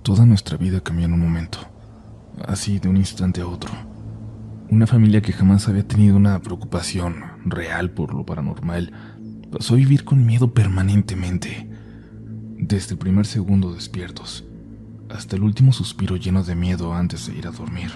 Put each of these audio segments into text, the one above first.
Toda nuestra vida cambió en un momento, así de un instante a otro. Una familia que jamás había tenido una preocupación real por lo paranormal pasó a vivir con miedo permanentemente, desde el primer segundo despiertos hasta el último suspiro lleno de miedo antes de ir a dormir.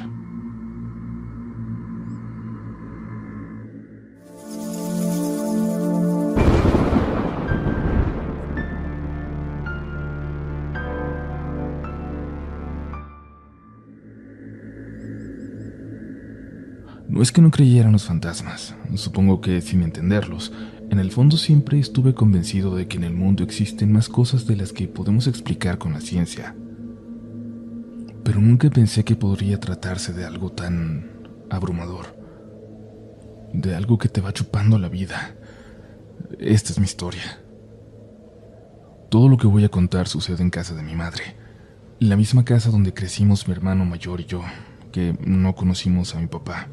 No es que no creyera en los fantasmas, supongo que sin entenderlos, en el fondo siempre estuve convencido de que en el mundo existen más cosas de las que podemos explicar con la ciencia. Pero nunca pensé que podría tratarse de algo tan abrumador, de algo que te va chupando la vida. Esta es mi historia. Todo lo que voy a contar sucede en casa de mi madre, la misma casa donde crecimos mi hermano mayor y yo, que no conocimos a mi papá.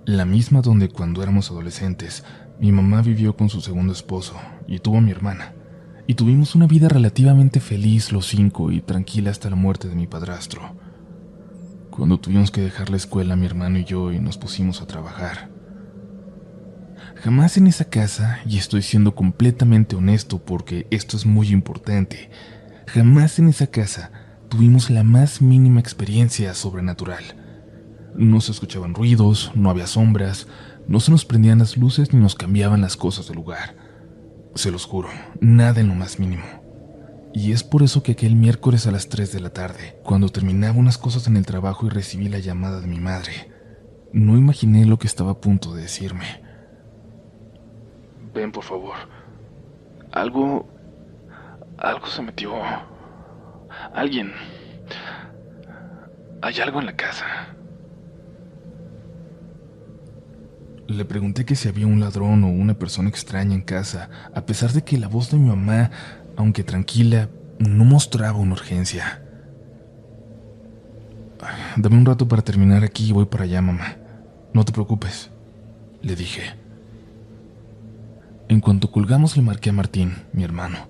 La misma donde cuando éramos adolescentes, mi mamá vivió con su segundo esposo y tuvo a mi hermana. Y tuvimos una vida relativamente feliz los 5 y tranquila hasta la muerte de mi padrastro. Cuando tuvimos que dejar la escuela mi hermano y yo y nos pusimos a trabajar. Jamás en esa casa, y estoy siendo completamente honesto porque esto es muy importante, jamás en esa casa tuvimos la más mínima experiencia sobrenatural. No se escuchaban ruidos, no había sombras, no se nos prendían las luces ni nos cambiaban las cosas de lugar. Se los juro, nada en lo más mínimo. Y es por eso que aquel miércoles a las 3 de la tarde, cuando terminaba unas cosas en el trabajo y recibí la llamada de mi madre, no imaginé lo que estaba a punto de decirme. Ven, por favor. Algo se metió. Alguien. Hay algo en la casa. Le pregunté que si había un ladrón o una persona extraña en casa, a pesar de que la voz de mi mamá, aunque tranquila, no mostraba una urgencia. Dame un rato para terminar aquí y voy para allá, mamá. No te preocupes, le dije. En cuanto colgamos le marqué a Martín, mi hermano.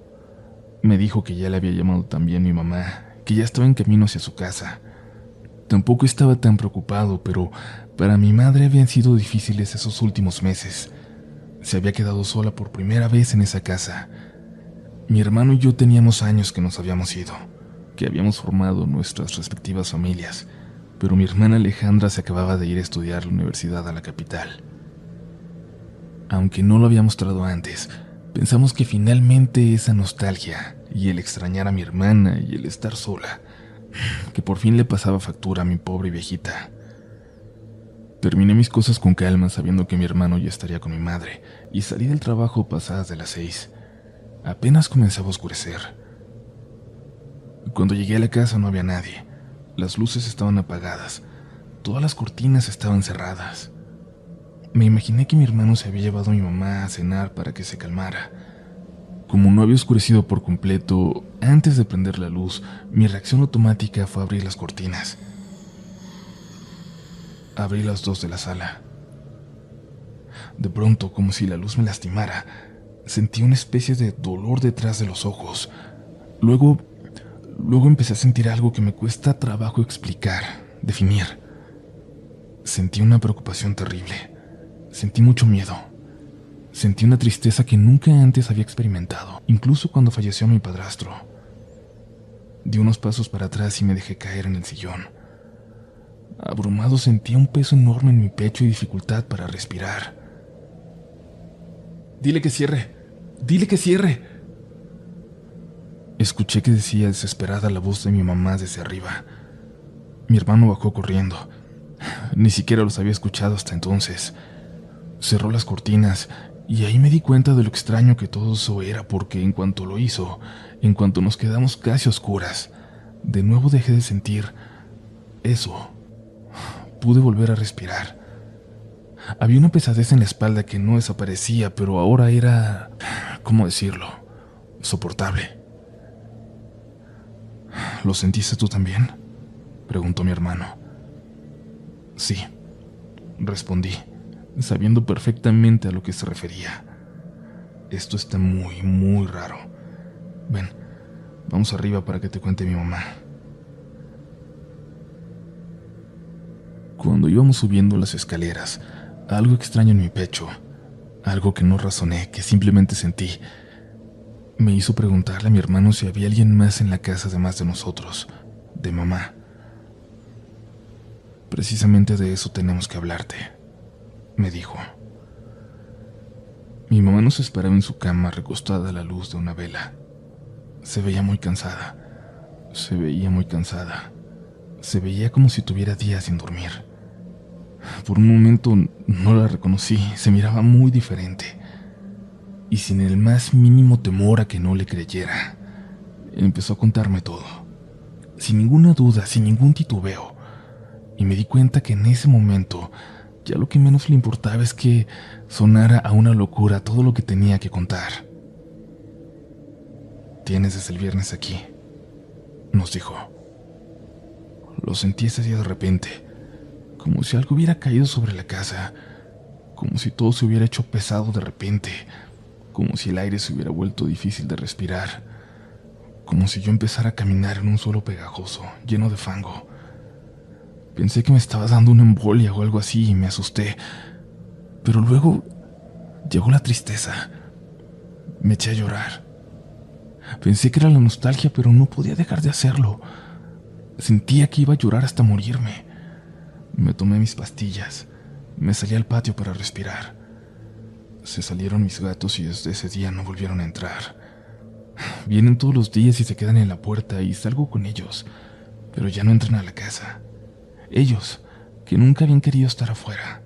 Me dijo que ya le había llamado también mi mamá, que ya estaba en camino hacia su casa. Tampoco estaba tan preocupado, pero para mi madre habían sido difíciles esos últimos meses. Se había quedado sola por primera vez en esa casa. Mi hermano y yo teníamos años que nos habíamos ido, que habíamos formado nuestras respectivas familias, pero mi hermana Alejandra se acababa de ir a estudiar a la universidad a la capital. Aunque no lo había mostrado antes, pensamos que finalmente esa nostalgia y el extrañar a mi hermana y el estar sola, que por fin le pasaba factura a mi pobre viejita. Terminé mis cosas con calma sabiendo que mi hermano ya estaría con mi madre y salí del trabajo pasadas de las 6. Apenas comenzaba a oscurecer. Cuando llegué a la casa no había nadie. Las luces estaban apagadas. Todas las cortinas estaban cerradas. Me imaginé que mi hermano se había llevado a mi mamá a cenar para que se calmara. Como no había oscurecido por completo, antes de prender la luz, mi reacción automática fue abrir las cortinas. Abrí las 2 de la sala. De pronto, como si la luz me lastimara, sentí una especie de dolor detrás de los ojos. Luego empecé a sentir algo que me cuesta trabajo explicar, definir. Sentí una preocupación terrible. Sentí mucho miedo. Sentí una tristeza que nunca antes había experimentado, incluso cuando falleció mi padrastro. Di unos pasos para atrás y me dejé caer en el sillón. Abrumado sentía un peso enorme en mi pecho y dificultad para respirar. «Dile que cierre, dile que cierre». Escuché que decía desesperada la voz de mi mamá desde arriba. Mi hermano bajó corriendo. Ni siquiera los había escuchado hasta entonces. Cerró las cortinas y ahí me di cuenta de lo extraño que todo eso era, porque en cuanto lo hizo, en cuanto nos quedamos casi a oscuras, de nuevo dejé de sentir eso. Pude volver a respirar. Había una pesadez en la espalda que no desaparecía, pero ahora era, ¿cómo decirlo?, soportable. ¿Lo sentiste tú también?, preguntó mi hermano. Sí, respondí, sabiendo perfectamente a lo que se refería. Esto está muy, muy raro. Ven, vamos arriba para que te cuente mi mamá. Cuando íbamos subiendo las escaleras, algo extraño en mi pecho, algo que no razoné, que simplemente sentí, me hizo preguntarle a mi hermano si había alguien más en la casa además de nosotros, de mamá. Precisamente de eso tenemos que hablarte, me dijo. Mi mamá nos esperaba en su cama recostada a la luz de una vela. Se veía muy cansada. Se veía como si tuviera días sin dormir. Por un momento no la reconocí, se miraba muy diferente. Y sin el más mínimo temor a que no le creyera, empezó a contarme todo. Sin ninguna duda, sin ningún titubeo. Y me di cuenta que en ese momento ya lo que menos le importaba es que sonara a una locura todo lo que tenía que contar. Tienes desde el viernes aquí, nos dijo. Lo sentí ese día de repente, como si algo hubiera caído sobre la casa, como si todo se hubiera hecho pesado de repente, como si el aire se hubiera vuelto difícil de respirar, como si yo empezara a caminar en un suelo pegajoso, lleno de fango. Pensé que me estaba dando una embolia o algo así y me asusté, pero luego llegó la tristeza. Me eché a llorar. Pensé que era la nostalgia, pero no podía dejar de hacerlo. Sentía que iba a llorar hasta morirme. Me tomé mis pastillas. Me salí al patio para respirar. Se salieron mis gatos y desde ese día no volvieron a entrar. Vienen todos los días y se quedan en la puerta y salgo con ellos, pero ya no entran a la casa. Ellos, que nunca habían querido estar afuera.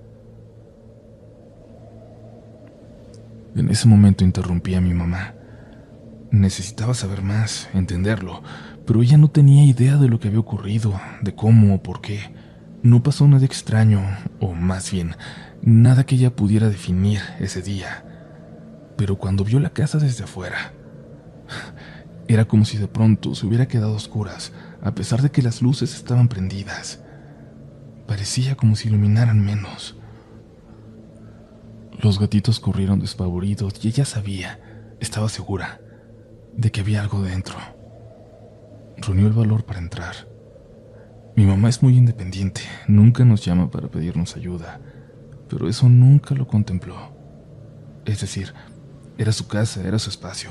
En ese momento interrumpí a mi mamá. Necesitaba saber más, entenderlo, pero ella no tenía idea de lo que había ocurrido, de cómo o por qué. No pasó nada extraño, o más bien, nada que ella pudiera definir ese día. Pero cuando vio la casa desde afuera, era como si de pronto se hubiera quedado a oscuras, a pesar de que las luces estaban prendidas. Parecía como si iluminaran menos. Los gatitos corrieron despavoridos y ella sabía, estaba segura, de que había algo dentro. Reunió el valor para entrar. Mi mamá es muy independiente, nunca nos llama para pedirnos ayuda, pero eso nunca lo contempló. Es decir, era su casa, era su espacio,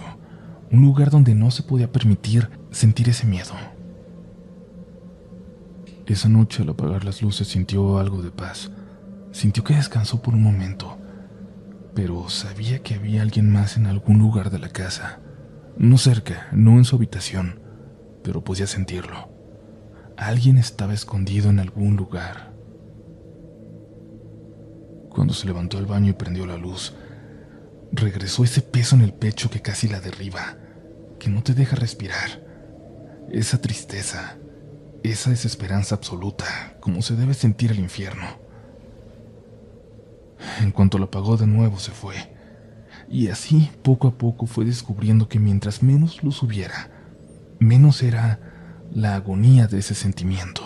un lugar donde no se podía permitir sentir ese miedo. Esa noche, al apagar las luces, sintió algo de paz. Sintió que descansó por un momento, pero sabía que había alguien más en algún lugar de la casa. No cerca, no en su habitación, pero podía sentirlo. Alguien estaba escondido en algún lugar. Cuando se levantó al baño y prendió la luz, regresó ese peso en el pecho que casi la derriba, que no te deja respirar. Esa tristeza, esa desesperanza absoluta, como se debe sentir el infierno. En cuanto lo apagó de nuevo, se fue. Y así, poco a poco, fue descubriendo que mientras menos luz hubiera, menos era la agonía de ese sentimiento.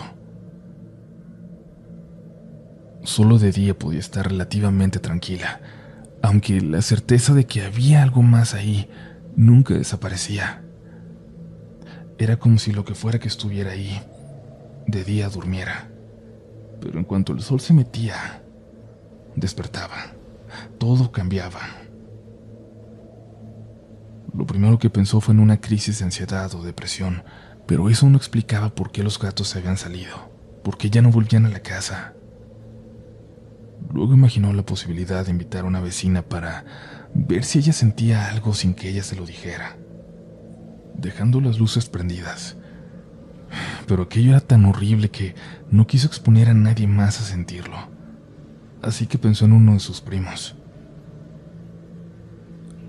Solo de día podía estar relativamente tranquila, aunque la certeza de que había algo más ahí nunca desaparecía. Era como si lo que fuera que estuviera ahí, de día durmiera, pero en cuanto el sol se metía, despertaba. Todo cambiaba. Lo primero que pensó fue en una crisis de ansiedad o depresión, pero eso no explicaba por qué los gatos se habían salido, por qué ya no volvían a la casa. Luego imaginó la posibilidad de invitar a una vecina para ver si ella sentía algo sin que ella se lo dijera, dejando las luces prendidas. Pero aquello era tan horrible que no quiso exponer a nadie más a sentirlo. Así que pensó en uno de sus primos.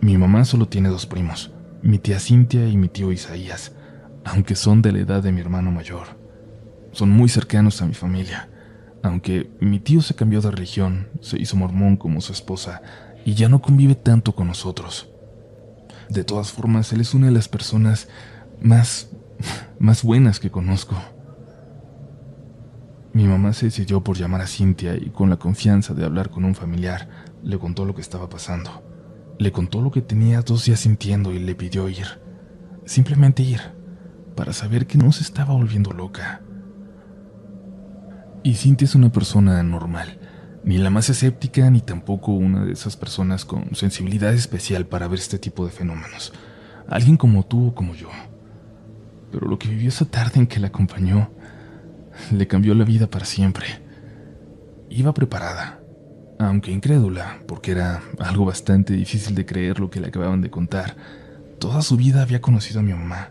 Mi mamá solo tiene 2 primos, mi tía Cintia y mi tío Isaías, aunque son de la edad de mi hermano mayor. Son muy cercanos a mi familia, aunque mi tío se cambió de religión, se hizo mormón como su esposa y ya no convive tanto con nosotros. De todas formas, él es una de las personas más buenas que conozco. Mi mamá se decidió por llamar a Cintia y con la confianza de hablar con un familiar, le contó lo que estaba pasando. Le contó lo que tenía 2 días sintiendo y le pidió ir. Simplemente ir, para saber que no se estaba volviendo loca. Y Cintia es una persona normal, ni la más escéptica ni tampoco una de esas personas con sensibilidad especial para ver este tipo de fenómenos. Alguien como tú o como yo. Pero lo que vivió esa tarde en que la acompañó le cambió la vida para siempre. Iba preparada, aunque incrédula, porque era algo bastante difícil de creer lo que le acababan de contar. Toda su vida había conocido a mi mamá.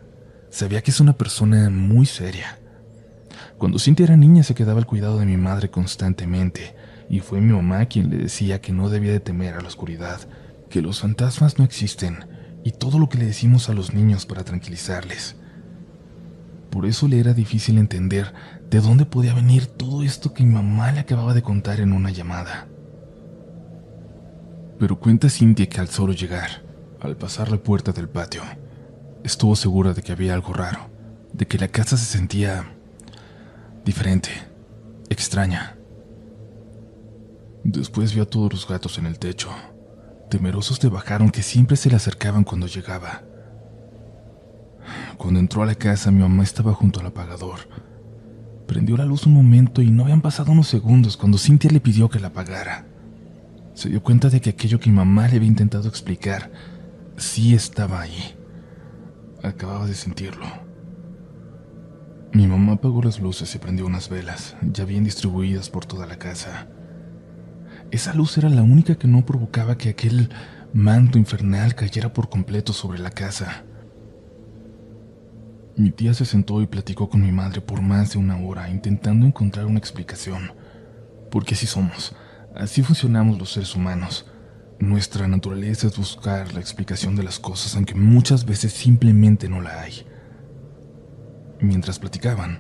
Sabía que es una persona muy seria. Cuando Cintia era niña se quedaba al cuidado de mi madre constantemente, y fue mi mamá quien le decía que no debía de temer a la oscuridad, que los fantasmas no existen, y todo lo que le decimos a los niños para tranquilizarles. Por eso le era difícil entender de dónde podía venir todo esto que mi mamá le acababa de contar en una llamada. Pero cuenta Cintia que al solo llegar, al pasar la puerta del patio, estuvo segura de que había algo raro, de que la casa se sentía diferente, extraña. Después vio a todos los gatos en el techo. Temerosos de bajar, aunque siempre se le acercaban cuando llegaba. Cuando entró a la casa, mi mamá estaba junto al apagador. Prendió la luz un momento y no habían pasado unos segundos cuando Cintia le pidió que la apagara. Se dio cuenta de que aquello que mi mamá le había intentado explicar sí estaba ahí. Acababa de sentirlo. Mi mamá apagó las luces y prendió unas velas, ya bien distribuidas por toda la casa. Esa luz era la única que no provocaba que aquel manto infernal cayera por completo sobre la casa. Mi tía se sentó y platicó con mi madre por más de una hora, intentando encontrar una explicación. Porque así somos, así funcionamos los seres humanos. Nuestra naturaleza es buscar la explicación de las cosas, aunque muchas veces simplemente no la hay. Mientras platicaban,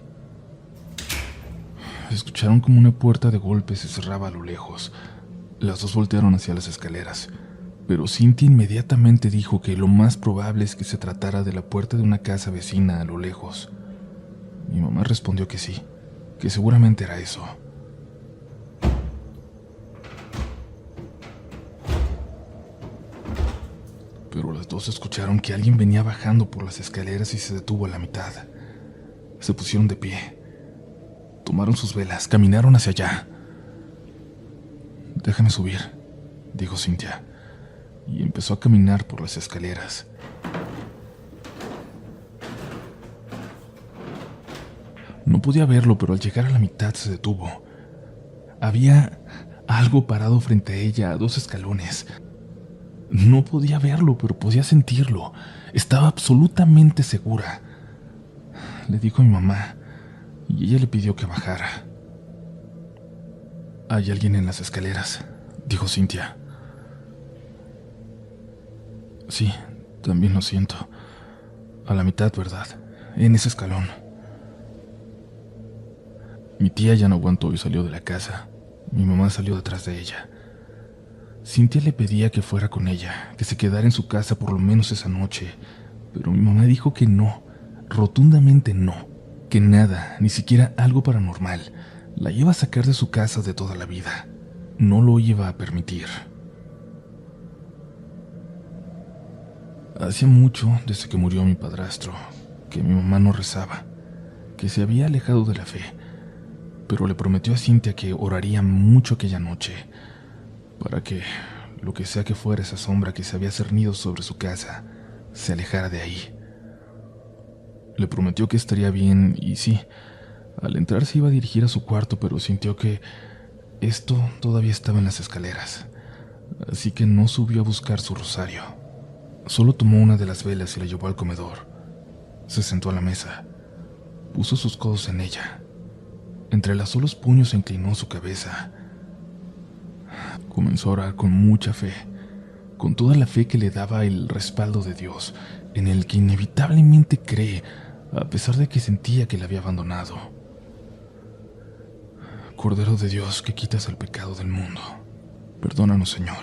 escucharon como una puerta de golpe se cerraba a lo lejos. Las dos voltearon hacia las escaleras, pero Cintia inmediatamente dijo que lo más probable es que se tratara de la puerta de una casa vecina a lo lejos. Mi mamá respondió que sí, que seguramente era eso. Pero las dos escucharon que alguien venía bajando por las escaleras y se detuvo a la mitad. Se pusieron de pie, tomaron sus velas, caminaron hacia allá. «Déjame subir», dijo Cintia, y empezó a caminar por las escaleras. No podía verlo, pero al llegar a la mitad se detuvo. Había algo parado frente a ella a 2 escalones. No podía verlo, pero podía sentirlo. Estaba absolutamente segura. Le dijo a mi mamá, y ella le pidió que bajara. «Hay alguien en las escaleras», dijo Cintia. «Sí, también lo siento. A la mitad, ¿verdad? En ese escalón». Mi tía ya no aguantó y salió de la casa. Mi mamá salió detrás de ella. Cintia le pedía que fuera con ella, que se quedara en su casa por lo menos esa noche, pero mi mamá dijo que no, rotundamente no, que nada, ni siquiera algo paranormal, la iba a sacar de su casa de toda la vida. No lo iba a permitir. Hacía mucho, desde que murió mi padrastro, que mi mamá no rezaba, que se había alejado de la fe, pero le prometió a Cintia que oraría mucho aquella noche, para que, lo que sea que fuera esa sombra que se había cernido sobre su casa, se alejara de ahí. Le prometió que estaría bien, y sí, al entrar se iba a dirigir a su cuarto, pero sintió que esto todavía estaba en las escaleras, así que no subió a buscar su rosario. Solo tomó una de las velas y la llevó al comedor. Se sentó a la mesa, puso sus codos en ella. Entrelazó los puños e inclinó su cabeza. Comenzó a orar con mucha fe, con toda la fe que le daba el respaldo de Dios, en el que inevitablemente cree, a pesar de que sentía que la había abandonado. Cordero de Dios, que quitas el pecado del mundo, perdónanos, Señor.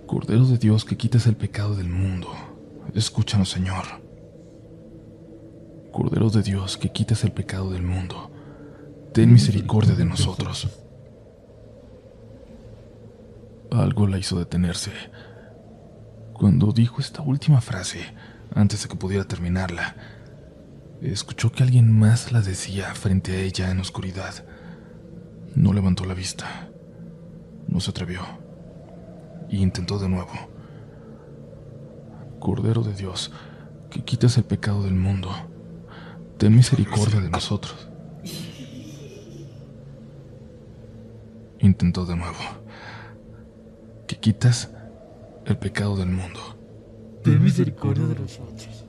Cordero de Dios, que quitas el pecado del mundo, escúchanos, Señor. Cordero de Dios, que quitas el pecado del mundo, ten misericordia de nosotros. Algo la hizo detenerse. Cuando dijo esta última frase, antes de que pudiera terminarla, escuchó que alguien más la decía frente a ella en la oscuridad. No levantó la vista, no se atrevió, e intentó de nuevo. Cordero de Dios, que quitas el pecado del mundo, ten misericordia de nosotros. Intentó de nuevo. Que quitas el pecado del mundo. Ten misericordia de nosotros.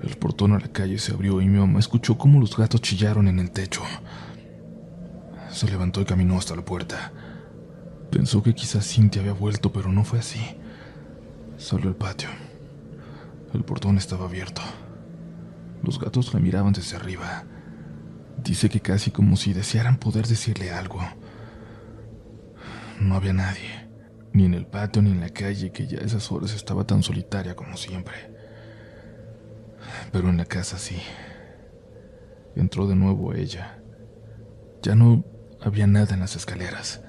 El portón a la calle se abrió y mi mamá escuchó cómo los gatos chillaron en el techo. Se levantó y caminó hasta la puerta. Pensó que quizás Cintia había vuelto, pero no fue así. Salió al patio. El portón estaba abierto. Los gatos la miraban desde arriba. Dice que casi como si desearan poder decirle algo. No había nadie, ni en el patio ni en la calle, que ya a esas horas estaba tan solitaria como siempre. Pero en la casa sí. Entró de nuevo ella. Ya no había nada en las escaleras.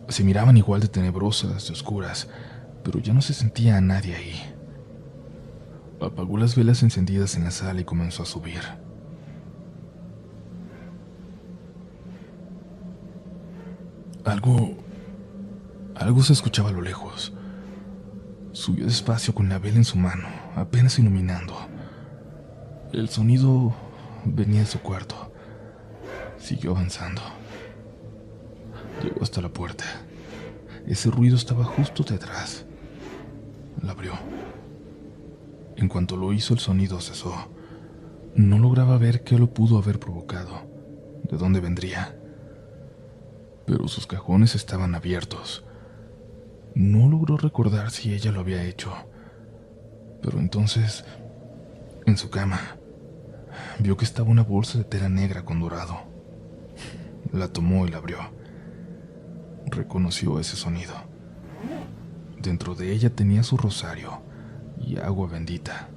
Se miraban igual de tenebrosas, de oscuras, pero ya no se sentía a nadie ahí. Apagó las velas encendidas en la sala y comenzó a subir. Algo se escuchaba a lo lejos. Subió despacio con la vela en su mano, apenas iluminando. El sonido venía de su cuarto. Siguió avanzando. Llegó hasta la puerta. Ese ruido estaba justo detrás. La abrió. En cuanto lo hizo, el sonido cesó. No lograba ver qué lo pudo haber provocado, de dónde vendría. Pero sus cajones estaban abiertos. No logró recordar si ella lo había hecho. Pero entonces, en su cama, vio que estaba una bolsa de tela negra con dorado. La tomó y la abrió. Reconoció ese sonido. Dentro de ella tenía su rosario y agua bendita.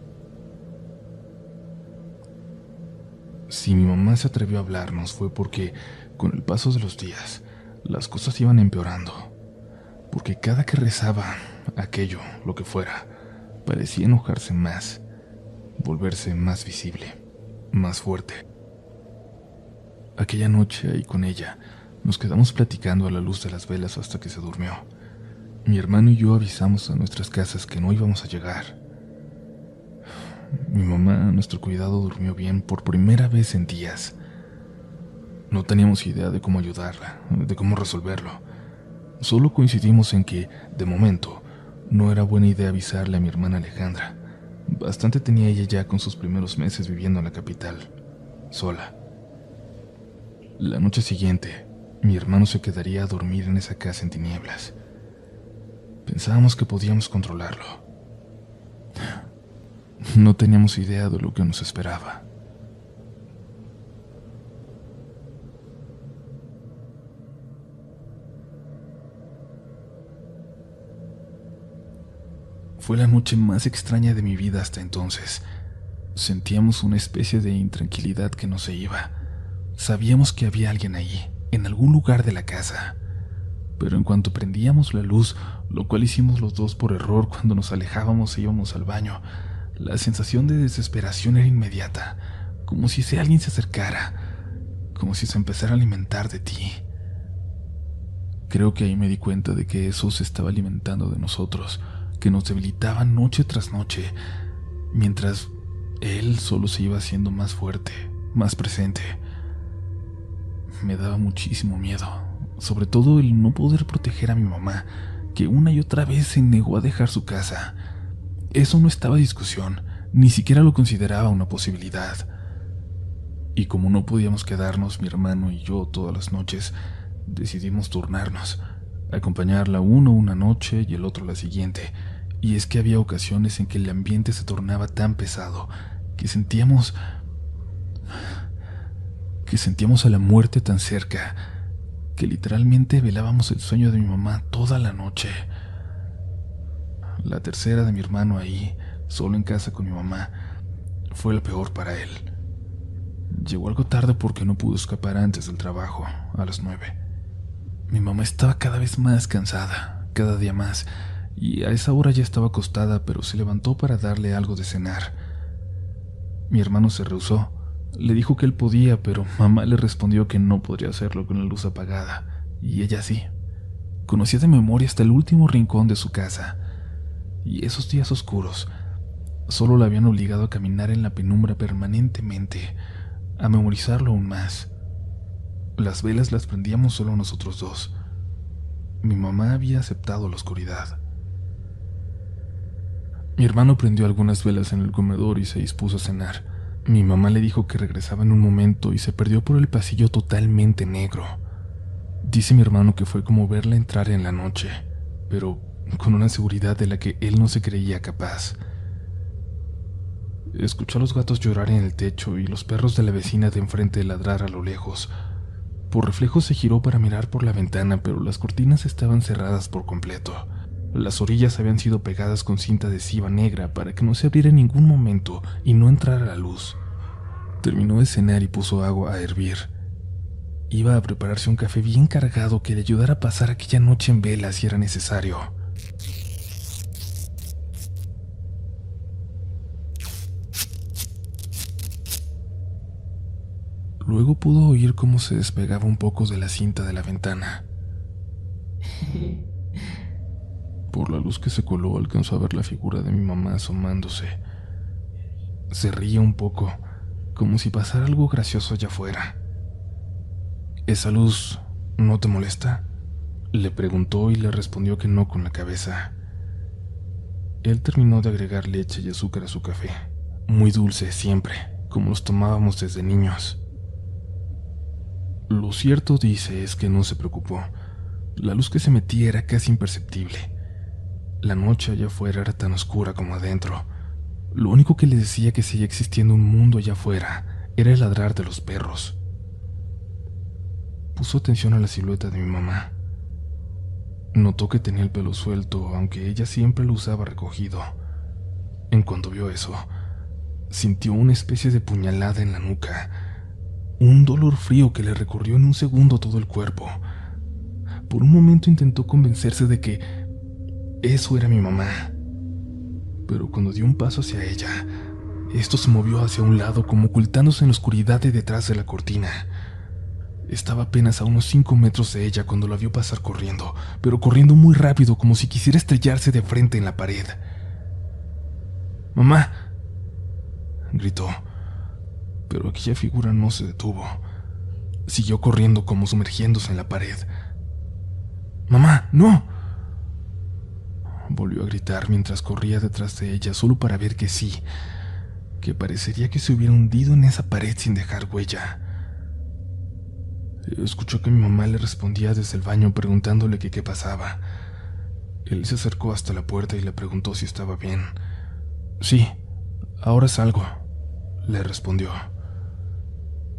Si mi mamá se atrevió a hablarnos fue porque, con el paso de los días, las cosas iban empeorando. Porque cada que rezaba, aquello, lo que fuera, parecía enojarse más, volverse más visible, más fuerte. Aquella noche, ahí con ella, nos quedamos platicando a la luz de las velas hasta que se durmió. Mi hermano y yo avisamos a nuestras casas que no íbamos a llegar. Mi mamá, a nuestro cuidado, durmió bien por primera vez en días. No teníamos idea de cómo ayudarla, de cómo resolverlo. Solo coincidimos en que, de momento, no era buena idea avisarle a mi hermana Alejandra. Bastante tenía ella ya con sus primeros meses viviendo en la capital, sola. La noche siguiente, mi hermano se quedaría a dormir en esa casa en tinieblas. Pensábamos que podíamos controlarlo. No teníamos idea de lo que nos esperaba. Fue la noche más extraña de mi vida hasta entonces. Sentíamos una especie de intranquilidad que no se iba. Sabíamos que había alguien ahí, en algún lugar de la casa. Pero en cuanto prendíamos la luz, lo cual hicimos los dos por error cuando nos alejábamos e íbamos al baño, la sensación de desesperación era inmediata, como si ese alguien se acercara, como si se empezara a alimentar de ti. Creo que ahí me di cuenta de que eso se estaba alimentando de nosotros, que nos debilitaba noche tras noche, mientras él solo se iba haciendo más fuerte, más presente. Me daba muchísimo miedo, sobre todo el no poder proteger a mi mamá, que una y otra vez se negó a dejar su casa. Eso no estaba en discusión, ni siquiera lo consideraba una posibilidad. Y como no podíamos quedarnos mi hermano y yo todas las noches, decidimos turnarnos, acompañarla uno una noche y el otro la siguiente. Y es que había ocasiones en que el ambiente se tornaba tan pesado que sentíamos a la muerte tan cerca, que literalmente velábamos el sueño de mi mamá toda la noche. La tercera de mi hermano ahí, solo en casa con mi mamá, fue la peor para él. Llegó algo tarde porque no pudo escapar antes del trabajo, a las 9. Mi mamá estaba cada vez más cansada, cada día más, y a esa hora ya estaba acostada, pero se levantó para darle algo de cenar. Mi hermano se rehusó. Le dijo que él podía, pero mamá le respondió que no podría hacerlo con la luz apagada, y ella sí. Conocía de memoria hasta el último rincón de su casa, y esos días oscuros solo la habían obligado a caminar en la penumbra permanentemente, a memorizarlo aún más. Las velas las prendíamos solo nosotros dos. Mi mamá había aceptado la oscuridad. Mi hermano prendió algunas velas en el comedor y se dispuso a cenar. Mi mamá le dijo que regresaba en un momento y se perdió por el pasillo totalmente negro. Dice mi hermano que fue como verla entrar en la noche, pero con una seguridad de la que él no se creía capaz. Escuchó a los gatos llorar en el techo y los perros de la vecina de enfrente ladrar a lo lejos. Por reflejo se giró para mirar por la ventana, pero las cortinas estaban cerradas por completo. Las orillas habían sido pegadas con cinta adhesiva negra para que no se abriera en ningún momento y no entrara la luz. Terminó de cenar y puso agua a hervir. Iba a prepararse un café bien cargado que le ayudara a pasar aquella noche en vela si era necesario. Luego pudo oír cómo se despegaba un poco de la cinta de la ventana. Por la luz que se coló alcanzó a ver la figura de mi mamá asomándose. Se reía un poco, como si pasara algo gracioso allá afuera. ¿Esa luz no te molesta?, le preguntó y le respondió que no con la cabeza. Él terminó de agregar leche y azúcar a su café, muy dulce siempre, como los tomábamos desde niños. Lo cierto, dice, es que no se preocupó. La luz que se metía era casi imperceptible. La noche allá afuera era tan oscura como adentro. Lo único que le decía que seguía existiendo un mundo allá afuera era el ladrar de los perros. Puso atención a la silueta de mi mamá. Notó que tenía el pelo suelto, aunque ella siempre lo usaba recogido. En cuanto vio eso, sintió una especie de puñalada en la nuca, un dolor frío que le recorrió en un segundo todo el cuerpo. Por un momento intentó convencerse de que eso era mi mamá, pero cuando dio un paso hacia ella, esto se movió hacia un lado como ocultándose en la oscuridad de detrás de la cortina. Estaba apenas a unos 5 metros de ella cuando la vio pasar corriendo, pero corriendo muy rápido como si quisiera estrellarse de frente en la pared. ¡Mamá!, gritó, pero aquella figura no se detuvo. Siguió corriendo como sumergiéndose en la pared. ¡Mamá, no!, volvió a gritar mientras corría detrás de ella solo para ver que sí, que parecería que se hubiera hundido en esa pared sin dejar huella. Escuchó que mi mamá le respondía desde el baño preguntándole que qué pasaba. Él se acercó hasta la puerta y le preguntó si estaba bien. Sí, ahora salgo, le respondió.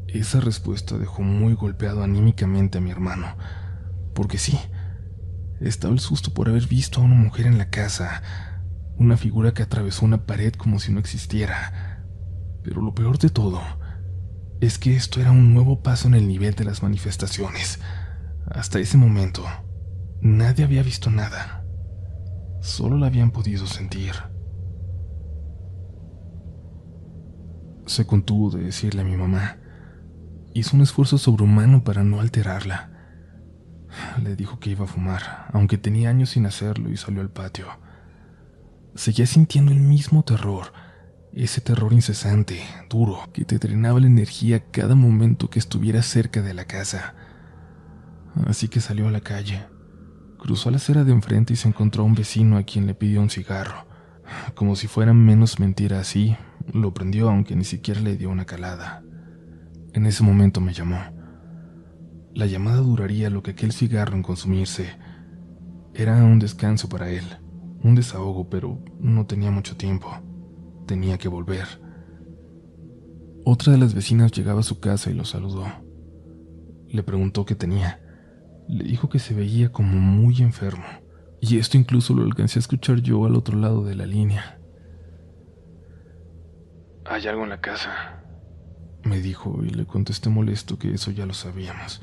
Esa respuesta dejó muy golpeado anímicamente a mi hermano, porque sí, estaba el susto por haber visto a una mujer en la casa, una figura que atravesó una pared como si no existiera. Pero lo peor de todo es que esto era un nuevo paso en el nivel de las manifestaciones. Hasta ese momento, nadie había visto nada. Solo la habían podido sentir. Se contuvo de decirle a mi mamá. Hizo un esfuerzo sobrehumano para no alterarla. Le dijo que iba a fumar, aunque tenía años sin hacerlo, y salió al patio. Seguía sintiendo el mismo terror, ese terror incesante, duro, que te drenaba la energía cada momento que estuviera cerca de la casa. Así que salió a la calle. Cruzó la acera de enfrente y se encontró a un vecino a quien le pidió un cigarro. Como si fuera menos mentira así, lo prendió aunque ni siquiera le dio una calada. En ese momento me llamó. La llamada duraría lo que aquel cigarro en consumirse. Era un descanso para él, un desahogo, pero no tenía mucho tiempo. Tenía que volver. Otra de las vecinas llegaba a su casa y lo saludó. Le preguntó qué tenía. Le dijo que se veía como muy enfermo, y esto incluso lo alcancé a escuchar yo al otro lado de la línea. ¿Hay algo en la casa?, me dijo, y le contesté molesto que eso ya lo sabíamos.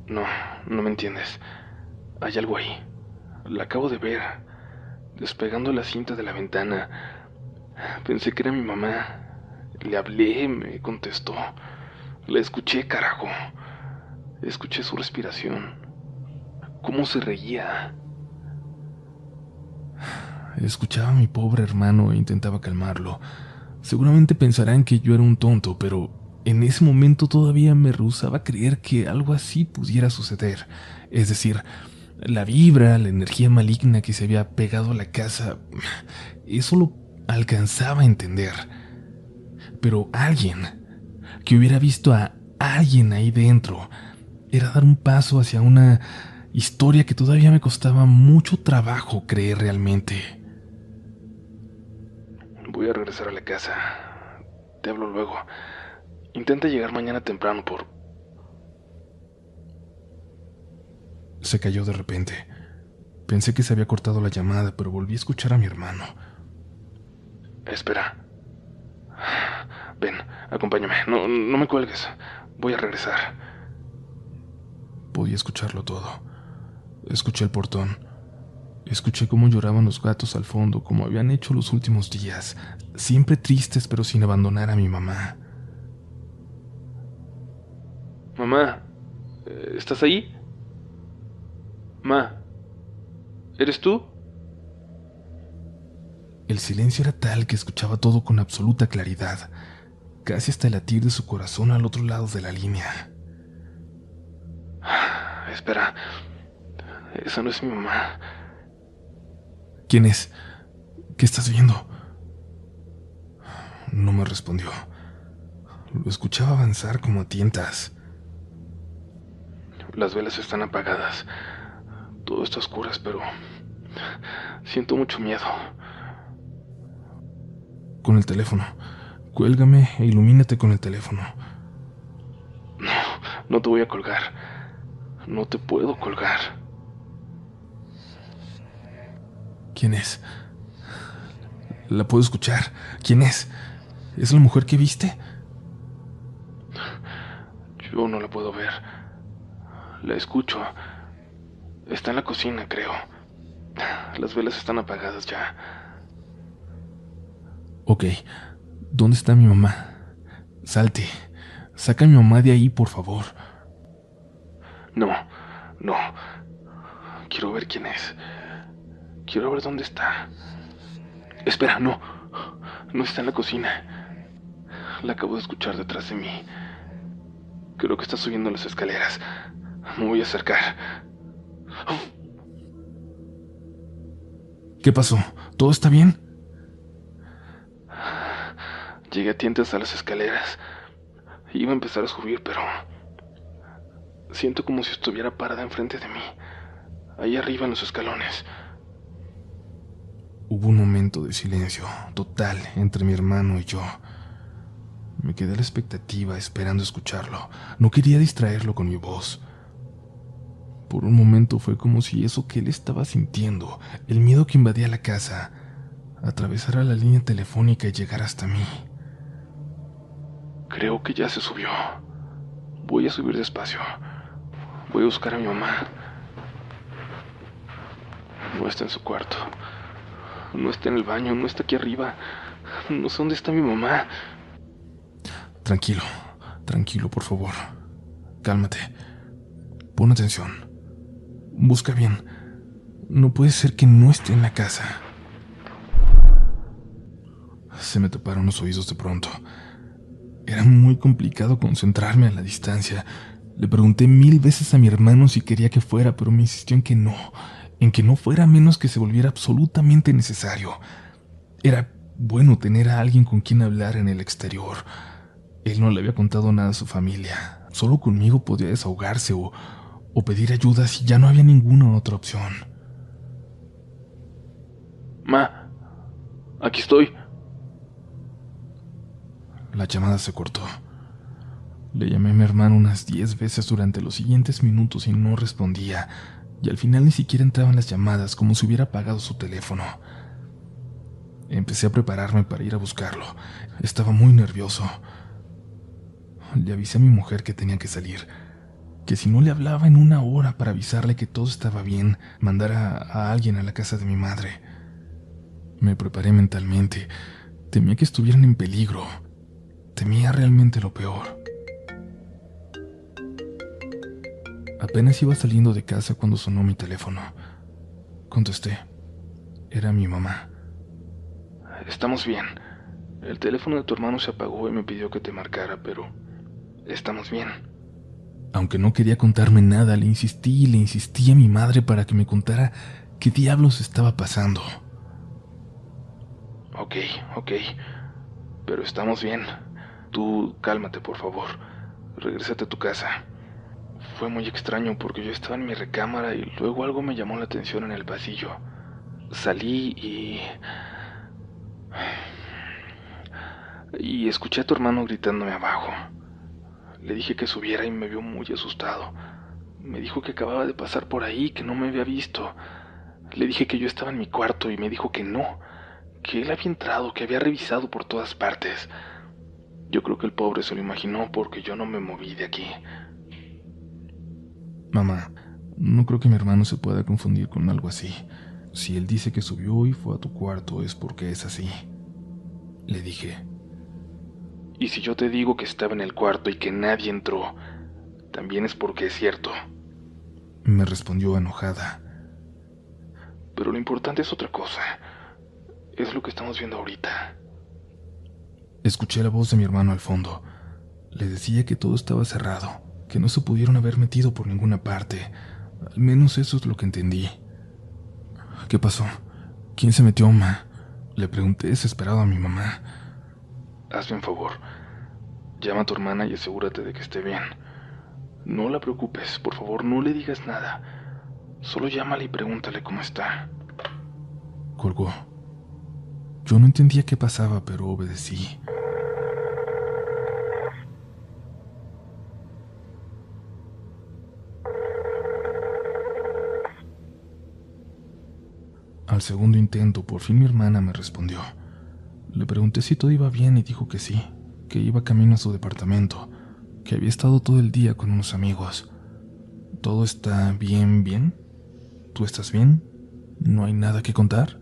No, no me entiendes. Hay algo ahí. La acabo de ver, despegando la cinta de la ventana. Pensé que era mi mamá. Le hablé, me contestó. La escuché, carajo. Escuché su respiración. Cómo se reía. Escuchaba a mi pobre hermano e intentaba calmarlo. Seguramente pensarán que yo era un tonto, pero en ese momento todavía me rehusaba a creer que algo así pudiera suceder. Es decir, la vibra, la energía maligna que se había pegado a la casa, eso lo alcanzaba a entender. Pero alguien que hubiera visto a alguien ahí dentro era dar un paso hacia una historia que todavía me costaba mucho trabajo creer realmente. Voy a regresar a la casa. Te hablo luego. Intenta llegar mañana temprano por... Se cayó de repente. Pensé que se había cortado la llamada, pero volví a escuchar a mi hermano. Espera. Ven, acompáñame. No me cuelgues. Voy a regresar. Podía escucharlo todo. Escuché el portón. Escuché cómo lloraban los gatos al fondo, como habían hecho los últimos días, siempre tristes pero sin abandonar a mi mamá. Mamá, ¿estás ahí? Ma, ¿eres tú? El silencio era tal que escuchaba todo con absoluta claridad, casi hasta el latir de su corazón al otro lado de la línea. Espera, esa no es mi mamá. ¿Quién es? ¿Qué estás viendo? No me respondió. Lo escuchaba avanzar como a tientas. Las velas están apagadas. Todo está a oscuras, pero siento mucho miedo. Con el teléfono. Cuélgame e ilumínate con el teléfono. No te voy a colgar. No te puedo colgar. ¿Quién es? La puedo escuchar. ¿Quién es? ¿Es la mujer que viste? Yo no la puedo ver. La escucho. Está en la cocina, creo. Las velas están apagadas ya. Ok. ¿Dónde está mi mamá? Salte. Saca a mi mamá de ahí, por favor. No. Quiero ver quién es. Quiero ver dónde está. Espera, no. No está en la cocina. La acabo de escuchar detrás de mí. Creo que está subiendo las escaleras. Me voy a acercar. ¿Qué pasó? ¿Todo está bien? Llegué a tientas a las escaleras. Iba a empezar a subir, pero... siento como si estuviera parada enfrente de mí. Ahí arriba en los escalones. Hubo un momento de silencio total entre mi hermano y yo. Me quedé a la expectativa esperando escucharlo. No quería distraerlo con mi voz. Por un momento fue como si eso que él estaba sintiendo, el miedo que invadía la casa, atravesara la línea telefónica y llegara hasta mí. Creo que ya se subió. Voy a subir despacio. Voy a buscar a mi mamá. No está en su cuarto. No está en el baño, no está aquí arriba. No sé dónde está mi mamá. Tranquilo, por favor. Cálmate. Pon atención. Busca bien. No puede ser que no esté en la casa. Se me taparon los oídos de pronto. Era muy complicado concentrarme a la distancia. Le pregunté 1000 veces a mi hermano si quería que fuera, pero me insistió en que no fuera a menos que se volviera absolutamente necesario. Era bueno tener a alguien con quien hablar en el exterior. Él no le había contado nada a su familia. Solo conmigo podía desahogarse o pedir ayuda si ya no había ninguna otra opción. Ma, aquí estoy. La llamada se cortó. Le llamé a mi hermano unas 10 veces durante los siguientes minutos y no respondía, y al final ni siquiera entraban las llamadas, como si hubiera apagado su teléfono. Empecé a prepararme para ir a buscarlo. Estaba muy nervioso. Le avisé a mi mujer que tenía que salir, que si no le hablaba en 1 hora para avisarle que todo estaba bien, mandara a alguien a la casa de mi madre. Me preparé mentalmente. Temía que estuvieran en peligro. Temía realmente lo peor. Apenas iba saliendo de casa cuando sonó mi teléfono. Contesté. Era mi mamá. Estamos bien. El teléfono de tu hermano se apagó y me pidió que te marcara, pero estamos bien. Aunque no quería contarme nada, le insistí y le insistí a mi madre para que me contara qué diablos estaba pasando. Ok, pero estamos bien. Tú cálmate, por favor. Regrésate a tu casa. Fue muy extraño porque yo estaba en mi recámara y luego algo me llamó la atención en el pasillo. Salí y escuché a tu hermano gritándome abajo. Le dije que subiera y me vio muy asustado. Me dijo que acababa de pasar por ahí, que no me había visto. Le dije que yo estaba en mi cuarto y me dijo que no, que él había entrado, que había revisado por todas partes. Yo creo que el pobre se lo imaginó porque yo no me moví de aquí. Mamá, no creo que mi hermano se pueda confundir con algo así. Si él dice que subió y fue a tu cuarto es porque es así. Le dije. Y si yo te digo que estaba en el cuarto y que nadie entró, también es porque es cierto. Me respondió enojada. Pero lo importante es otra cosa. Es lo que estamos viendo ahorita. Escuché la voz de mi hermano al fondo. Le decía que todo estaba cerrado, que no se pudieron haber metido por ninguna parte. Al menos eso es lo que entendí. ¿Qué pasó? ¿Quién se metió, ma? Le pregunté desesperado a mi mamá. Hazme un favor. Llama a tu hermana y asegúrate de que esté bien. No la preocupes, por favor, no le digas nada. Solo llámale y pregúntale cómo está. Colgó. Yo no entendía qué pasaba, pero obedecí. Al segundo intento, por fin mi hermana me respondió. Le pregunté si todo iba bien y dijo que sí, que iba camino a su departamento, que había estado todo el día con unos amigos. ¿Todo está bien? ¿Tú estás bien? ¿No hay nada que contar?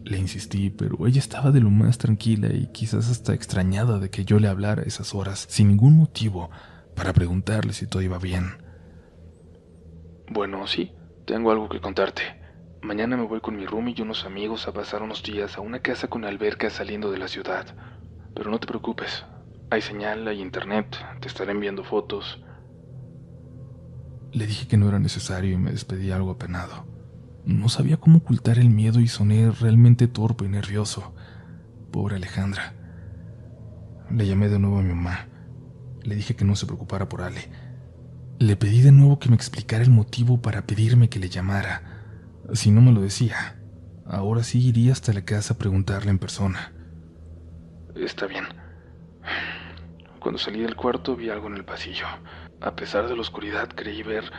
Le insistí, pero ella estaba de lo más tranquila y quizás hasta extrañada de que yo le hablara a esas horas, sin ningún motivo, para preguntarle si todo iba bien. Bueno, sí, tengo algo que contarte. Mañana me voy con mi roomie y unos amigos a pasar unos días a una casa con alberca saliendo de la ciudad. Pero no te preocupes, hay señal, hay internet, te estaré enviando fotos. Le dije que no era necesario y me despedí algo apenado. No sabía cómo ocultar el miedo y soné realmente torpe y nervioso. Pobre Alejandra. Le llamé de nuevo a mi mamá. Le dije que no se preocupara por Ale. Le pedí de nuevo que me explicara el motivo para pedirme que le llamara. Si no me lo decía, ahora sí iría hasta la casa a preguntarle en persona. Está bien. Cuando salí del cuarto vi algo en el pasillo. A pesar de la oscuridad creí ver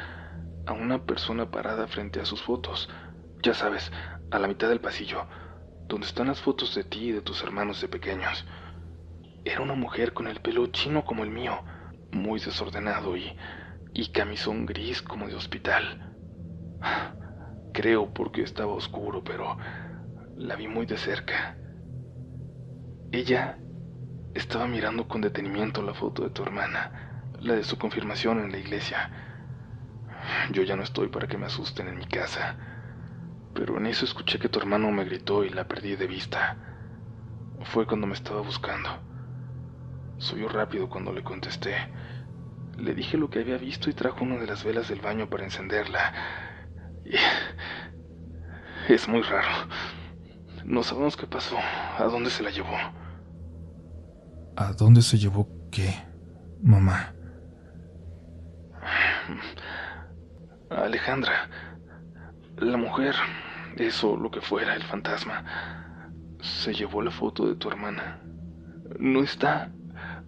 a una persona parada frente a sus fotos. Ya sabes, a la mitad del pasillo, donde están las fotos de ti y de tus hermanos de pequeños. Era una mujer con el pelo chino como el mío, muy desordenado y camisón gris como de hospital. Creo porque estaba oscuro, pero la vi muy de cerca. Ella estaba mirando con detenimiento la foto de tu hermana, la de su confirmación en la iglesia. Yo ya no estoy para que me asusten en mi casa, pero en eso escuché que tu hermano me gritó y la perdí de vista. Fue cuando me estaba buscando. Soy rápido cuando le contesté. Le dije lo que había visto y trajo una de las velas del baño para encenderla. Es muy raro. No sabemos qué pasó. ¿A dónde se la llevó? ¿A dónde se llevó qué, mamá? A Alejandra. La mujer, eso, lo que fuera, el fantasma, se llevó la foto de tu hermana. No está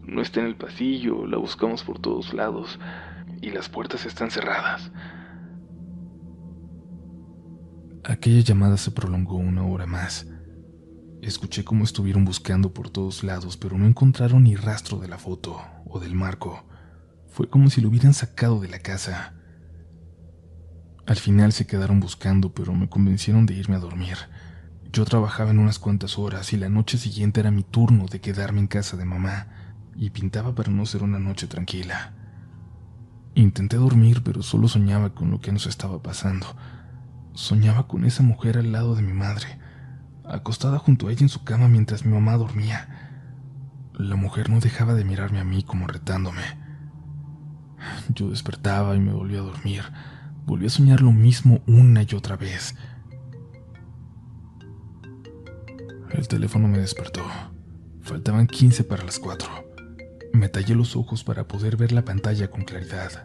en el pasillo, la buscamos por todos lados y las puertas están cerradas. Aquella llamada se prolongó 1 hora más. Escuché cómo estuvieron buscando por todos lados, pero no encontraron ni rastro de la foto o del marco. Fue como si lo hubieran sacado de la casa. Al final se quedaron buscando, pero me convencieron de irme a dormir. Yo trabajaba en unas cuantas horas y la noche siguiente era mi turno de quedarme en casa de mamá, y pintaba para no ser una noche tranquila. Intenté dormir, pero solo soñaba con lo que nos estaba pasando. Soñaba con esa mujer al lado de mi madre, acostada junto a ella en su cama mientras mi mamá dormía. La mujer no dejaba de mirarme a mí como retándome. Yo despertaba y me volvía a dormir. Volví a soñar lo mismo una y otra vez. El teléfono me despertó. Faltaban 15 para las 4. Me tallé los ojos para poder ver la pantalla con claridad,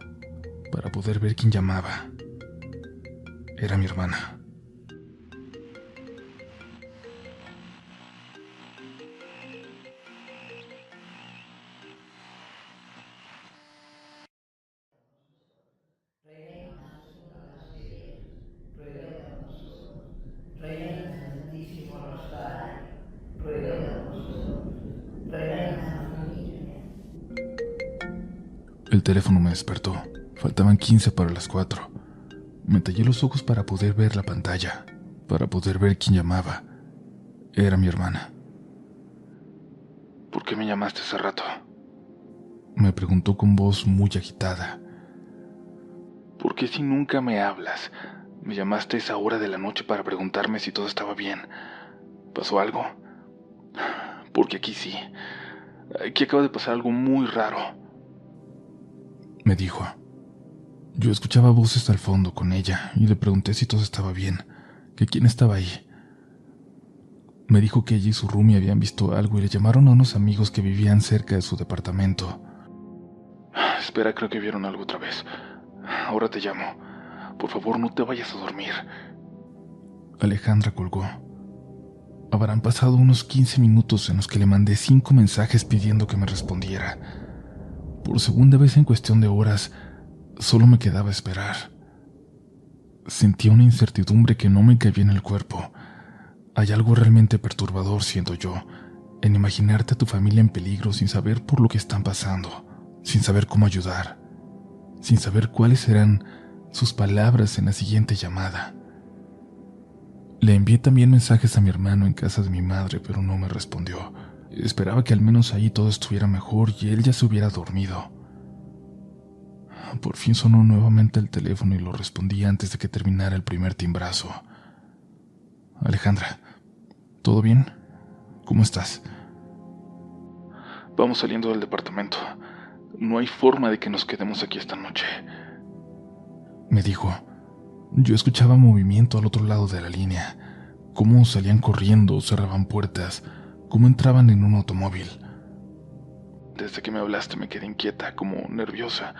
para poder ver quién llamaba. Era mi hermana. El teléfono me despertó. Faltaban 15 para las 4. Me tallé los ojos para poder ver la pantalla, para poder ver quién llamaba. Era mi hermana. ¿Por qué me llamaste hace rato? Me preguntó con voz muy agitada. ¿Por qué si nunca me hablas? Me llamaste a esa hora de la noche para preguntarme si todo estaba bien. ¿Pasó algo? Porque aquí sí. Aquí acaba de pasar algo muy raro. Me dijo. Yo escuchaba voces al fondo con ella y le pregunté si todo estaba bien, que quién estaba ahí. Me dijo que ella y su roomie habían visto algo y le llamaron a unos amigos que vivían cerca de su departamento. Espera, creo que vieron algo otra vez. Ahora te llamo. Por favor, no te vayas a dormir. Alejandra colgó. Habrán pasado unos 15 minutos en los que le mandé 5 mensajes pidiendo que me respondiera. Por segunda vez en cuestión de horas, solo me quedaba esperar. Sentía una incertidumbre que no me cabía en el cuerpo. Hay algo realmente perturbador, siento yo, en imaginarte a tu familia en peligro sin saber por lo que están pasando, sin saber cómo ayudar, sin saber cuáles serán sus palabras en la siguiente llamada. Le envié también mensajes a mi hermano en casa de mi madre, pero no me respondió. Esperaba que al menos ahí todo estuviera mejor y él ya se hubiera dormido. Por fin sonó nuevamente el teléfono y lo respondí antes de que terminara el primer timbrazo. Alejandra, ¿todo bien? ¿Cómo estás? Vamos saliendo del departamento. No hay forma de que nos quedemos aquí esta noche. Me dijo. Yo escuchaba movimiento al otro lado de la línea, cómo salían corriendo, cerraban puertas, cómo entraban en un automóvil. Desde que me hablaste me quedé inquieta, como nerviosa.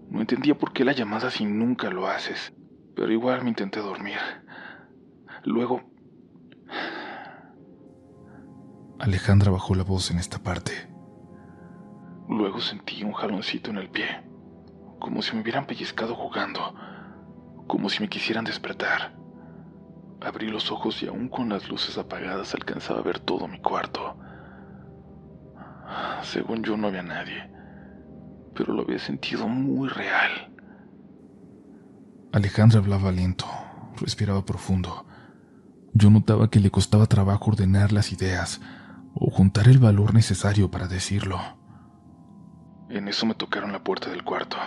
No entendía por qué la llamada si nunca lo haces, pero igual me intenté dormir. Luego... Alejandra bajó la voz en esta parte. Luego sentí un jaloncito en el pie, como si me hubieran pellizcado jugando, como si me quisieran despertar. Abrí los ojos y aún con las luces apagadas alcanzaba a ver todo mi cuarto. Según yo no había nadie, pero lo había sentido muy real. Alejandra hablaba lento, respiraba profundo. Yo notaba que le costaba trabajo ordenar las ideas o juntar el valor necesario para decirlo. En eso me tocaron la puerta del cuarto.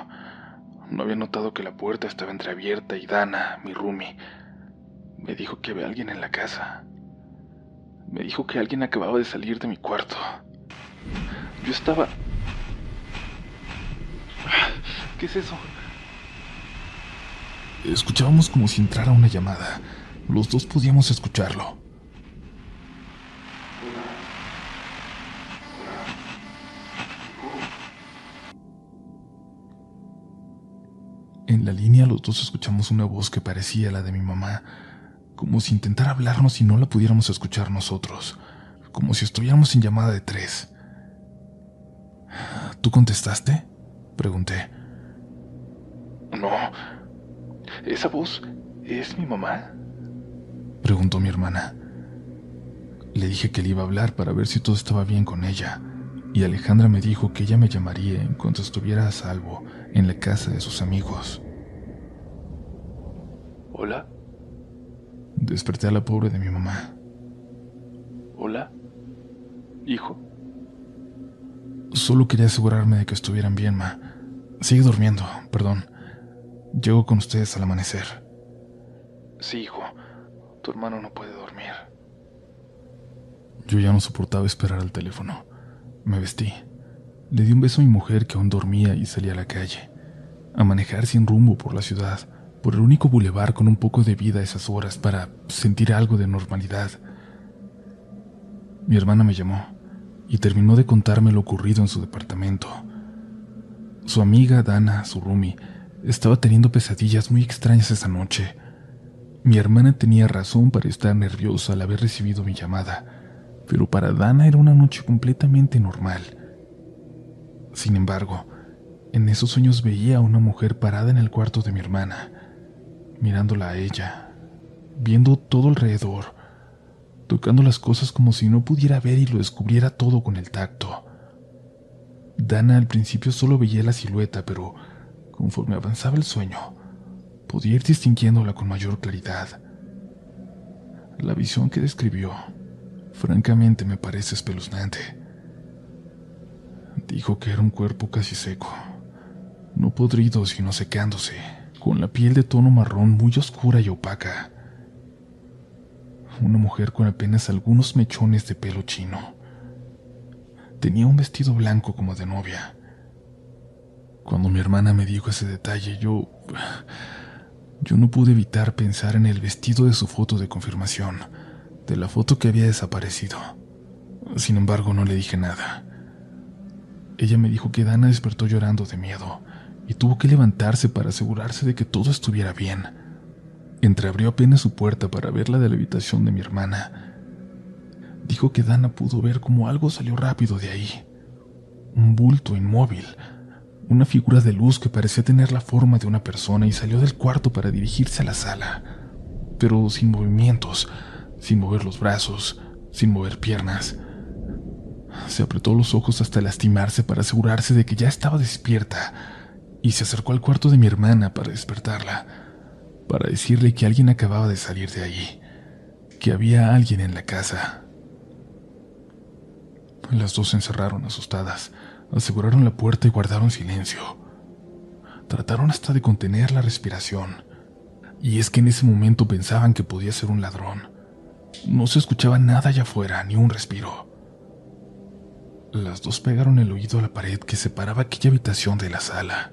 No había notado que la puerta estaba entreabierta y Dana, mi roomie, me dijo que había alguien en la casa. Me dijo que alguien acababa de salir de mi cuarto. Yo estaba... ¿Qué es eso? Escuchábamos como si entrara una llamada. Los dos podíamos escucharlo. En la línea los dos escuchamos una voz que parecía la de mi mamá, como si intentara hablarnos y no la pudiéramos escuchar nosotros, como si estuviéramos en llamada de 3. ¿Tú contestaste?, pregunté. No. ¿Esa voz es mi mamá?, preguntó mi hermana. Le dije que le iba a hablar para ver si todo estaba bien con ella, y Alejandra me dijo que ella me llamaría en cuanto estuviera a salvo en la casa de sus amigos. ¿Hola? Desperté a la pobre de mi mamá. ¿Hola? ¿Hijo? Solo quería asegurarme de que estuvieran bien, ma. Sigue durmiendo, perdón. Llego con ustedes al amanecer. Sí, hijo. Tu hermano no puede dormir. Yo ya no soportaba esperar al teléfono. Me vestí. Le di un beso a mi mujer que aún dormía y salí a la calle, a manejar sin rumbo por la ciudad, por el único bulevar con un poco de vida a esas horas para sentir algo de normalidad. Mi hermana me llamó y terminó de contarme lo ocurrido en su departamento. Su amiga Dana, su roomie, estaba teniendo pesadillas muy extrañas esa noche. Mi hermana tenía razón para estar nerviosa al haber recibido mi llamada, pero para Dana era una noche completamente normal. Sin embargo, en esos sueños veía a una mujer parada en el cuarto de mi hermana, mirándola a ella, viendo todo alrededor, tocando las cosas como si no pudiera ver y lo descubriera todo con el tacto. Dana al principio solo veía la silueta, pero conforme avanzaba el sueño, podía ir distinguiéndola con mayor claridad. La visión que describió, francamente, me parece espeluznante. Dijo que era un cuerpo casi seco, no podrido sino secándose, con la piel de tono marrón muy oscura y opaca. Una mujer con apenas algunos mechones de pelo chino. Tenía un vestido blanco como de novia. Cuando mi hermana me dijo ese detalle, yo no pude evitar pensar en el vestido de su foto de confirmación, de la foto que había desaparecido. Sin embargo, no le dije nada. Ella me dijo que Dana despertó llorando de miedo y tuvo que levantarse para asegurarse de que todo estuviera bien. Entreabrió apenas su puerta para ver la de la habitación de mi hermana. Dijo que Dana pudo ver cómo algo salió rápido de ahí. Un bulto inmóvil, una figura de luz que parecía tener la forma de una persona, y salió del cuarto para dirigirse a la sala, pero sin movimientos, sin mover los brazos, sin mover piernas. Se apretó los ojos hasta lastimarse para asegurarse de que ya estaba despierta, y se acercó al cuarto de mi hermana para despertarla, para decirle que alguien acababa de salir de allí, que había alguien en la casa. Las dos se encerraron asustadas, aseguraron la puerta y guardaron silencio. Trataron hasta de contener la respiración, y es que en ese momento pensaban que podía ser un ladrón. No se escuchaba nada allá afuera, ni un respiro. Las dos pegaron el oído a la pared que separaba aquella habitación de la sala.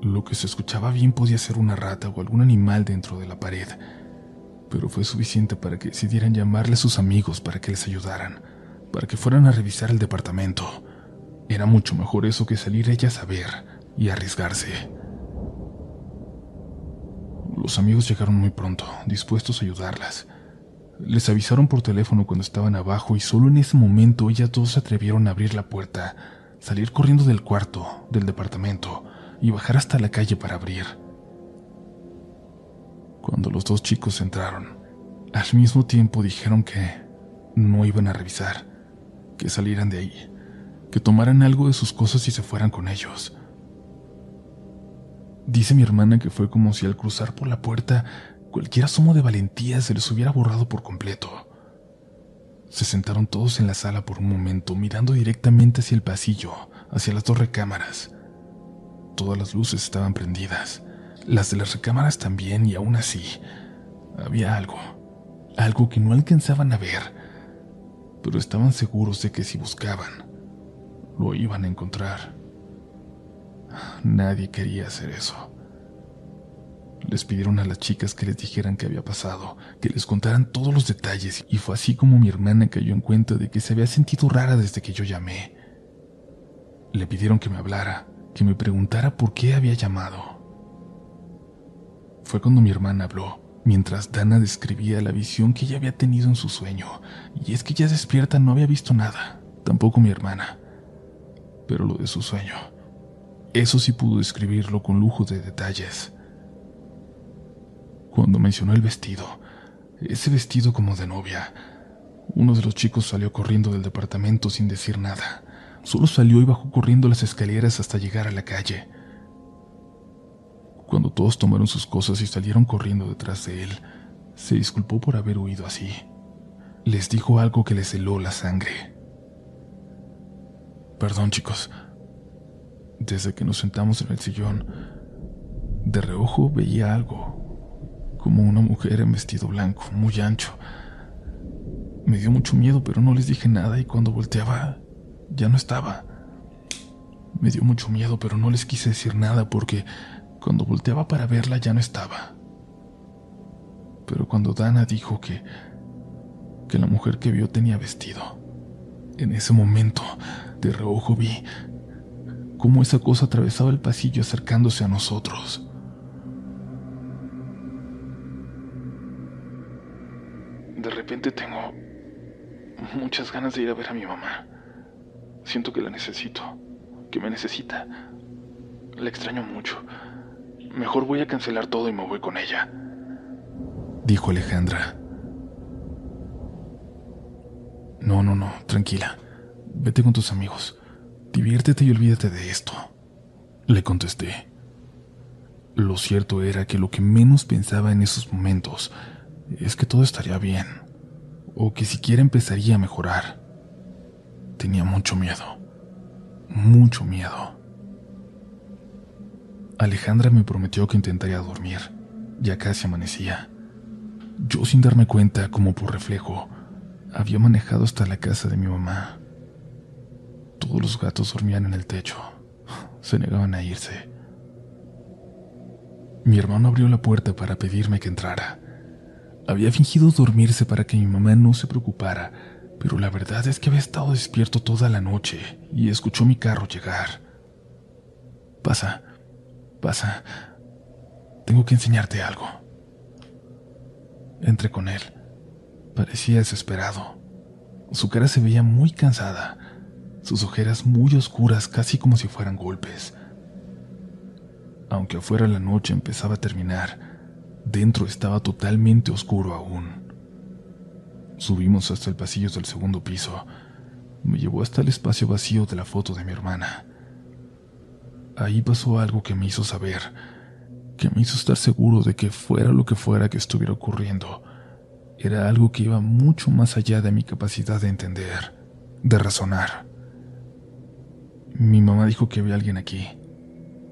Lo que se escuchaba bien podía ser una rata o algún animal dentro de la pared, pero fue suficiente para que decidieran llamarle a sus amigos para que les ayudaran, para que fueran a revisar el departamento. Era mucho mejor eso que salir ellas a ver y arriesgarse. Los amigos llegaron muy pronto, dispuestos a ayudarlas. Les avisaron por teléfono cuando estaban abajo, y solo en ese momento ellas dos se atrevieron a abrir la puerta, salir corriendo del cuarto, del departamento, y bajar hasta la calle para abrir. Cuando los dos chicos entraron, al mismo tiempo dijeron que no iban a revisar, que salieran de ahí, que tomaran algo de sus cosas y se fueran con ellos. Dice mi hermana que fue como si al cruzar por la puerta cualquier asomo de valentía se les hubiera borrado por completo. Se sentaron todos en la sala por un momento, mirando directamente hacia el pasillo, hacia las dos recámaras. Todas las luces estaban prendidas, las de las recámaras también, y aún así había algo que no alcanzaban a ver, pero estaban seguros de que si buscaban, lo iban a encontrar. Nadie quería hacer eso. Les pidieron a las chicas que les dijeran qué había pasado, que les contaran todos los detalles, y fue así como mi hermana cayó en cuenta de que se había sentido rara desde que yo llamé. Le pidieron que me hablara, que me preguntara por qué había llamado. Fue cuando mi hermana habló, mientras Dana describía la visión que ella había tenido en su sueño, y es que ya despierta no había visto nada, tampoco mi hermana. pero lo de su sueño, eso sí pudo describirlo con lujo de detalles. Cuando mencionó el vestido, ese vestido como de novia, uno de los chicos salió corriendo del departamento sin decir nada. Solo salió y bajó corriendo las escaleras hasta llegar a la calle. Cuando todos tomaron sus cosas y salieron corriendo detrás de él, se disculpó por haber huido así. Les dijo algo que les heló la sangre. Perdón, chicos. Desde que nos sentamos en el sillón, de reojo veía algo, como una mujer en vestido blanco, muy ancho. Me dio mucho miedo, pero no les dije nada y cuando volteaba, ya no estaba. Me dio mucho miedo, pero no les quise decir nada porque cuando volteaba para verla ya no estaba. Pero cuando Dana dijo que la mujer que vio tenía vestido, en ese momento, de reojo vi cómo esa cosa atravesaba el pasillo acercándose a nosotros. De repente tengo muchas ganas de ir a ver a mi mamá. Siento que la necesito, que me necesita. La extraño mucho. Mejor voy a cancelar todo y me voy con ella, dijo Alejandra. No, tranquila. Vete con tus amigos. Diviértete y olvídate de esto, le contesté. Lo cierto era que lo que menos pensaba en esos momentos es que todo estaría bien, o que siquiera empezaría a mejorar. Tenía mucho miedo, mucho miedo. Alejandra me prometió que intentaría dormir. Ya casi amanecía. Yo, sin darme cuenta, como por reflejo, había manejado hasta la casa de mi mamá. Todos los gatos dormían en el techo. Se negaban a irse. Mi hermano abrió la puerta para pedirme que entrara. Había fingido dormirse para que mi mamá no se preocupara, pero la verdad es que había estado despierto toda la noche y escuchó mi carro llegar. Pasa. Tengo que enseñarte algo. Entré con él. Parecía desesperado. Su cara se veía muy cansada, sus ojeras muy oscuras, casi como si fueran golpes. Aunque afuera la noche empezaba a terminar, dentro estaba totalmente oscuro aún. Subimos hasta el pasillo del segundo piso. Me llevó hasta el espacio vacío de la foto de mi hermana. Ahí pasó algo que me hizo saber, que me hizo estar seguro de que fuera lo que fuera que estuviera ocurriendo, era algo que iba mucho más allá de mi capacidad de entender, de razonar. Mi mamá dijo que había alguien aquí.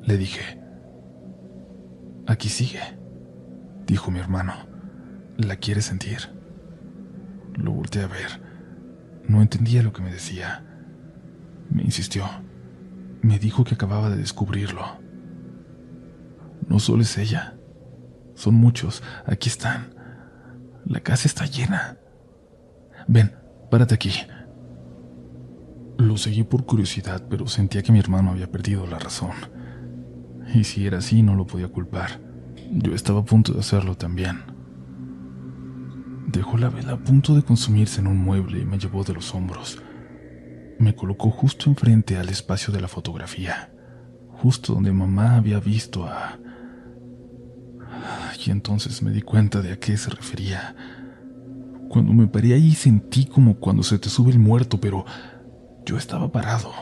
Le dije. Aquí sigue, dijo mi hermano. ¿La quiere sentir? Lo volteé a ver. No entendía lo que me decía. Me insistió. Me dijo que acababa de descubrirlo. No solo es ella. Son muchos. Aquí están. La casa está llena. Ven, párate aquí. Lo seguí por curiosidad, pero sentía que mi hermano había perdido la razón. Y si era así, no lo podía culpar. Yo estaba a punto de hacerlo también. Dejó la vela a punto de consumirse en un mueble y me llevó de los hombros. Me colocó justo enfrente al espacio de la fotografía, justo donde mamá había visto a... Y entonces me di cuenta de a qué se refería. Cuando me paré ahí sentí como cuando se te sube el muerto, pero yo estaba parado.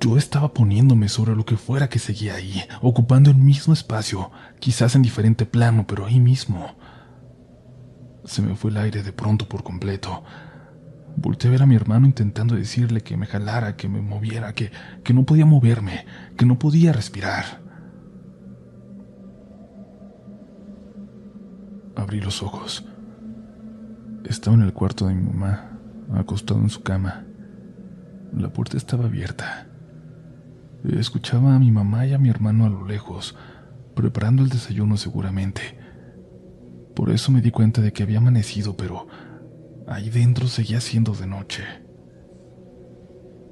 Yo estaba poniéndome sobre lo que fuera que seguía ahí, ocupando el mismo espacio, quizás en diferente plano, pero ahí mismo. Se me fue el aire de pronto por completo. Volteé a ver a mi hermano intentando decirle que me jalara, que me moviera, que no podía moverme, que no podía respirar. Abrí los ojos. Estaba en el cuarto de mi mamá, acostado en su cama. La puerta estaba abierta. Escuchaba a mi mamá y a mi hermano a lo lejos, preparando el desayuno seguramente. Por eso me di cuenta de que había amanecido, pero ahí dentro seguía siendo de noche.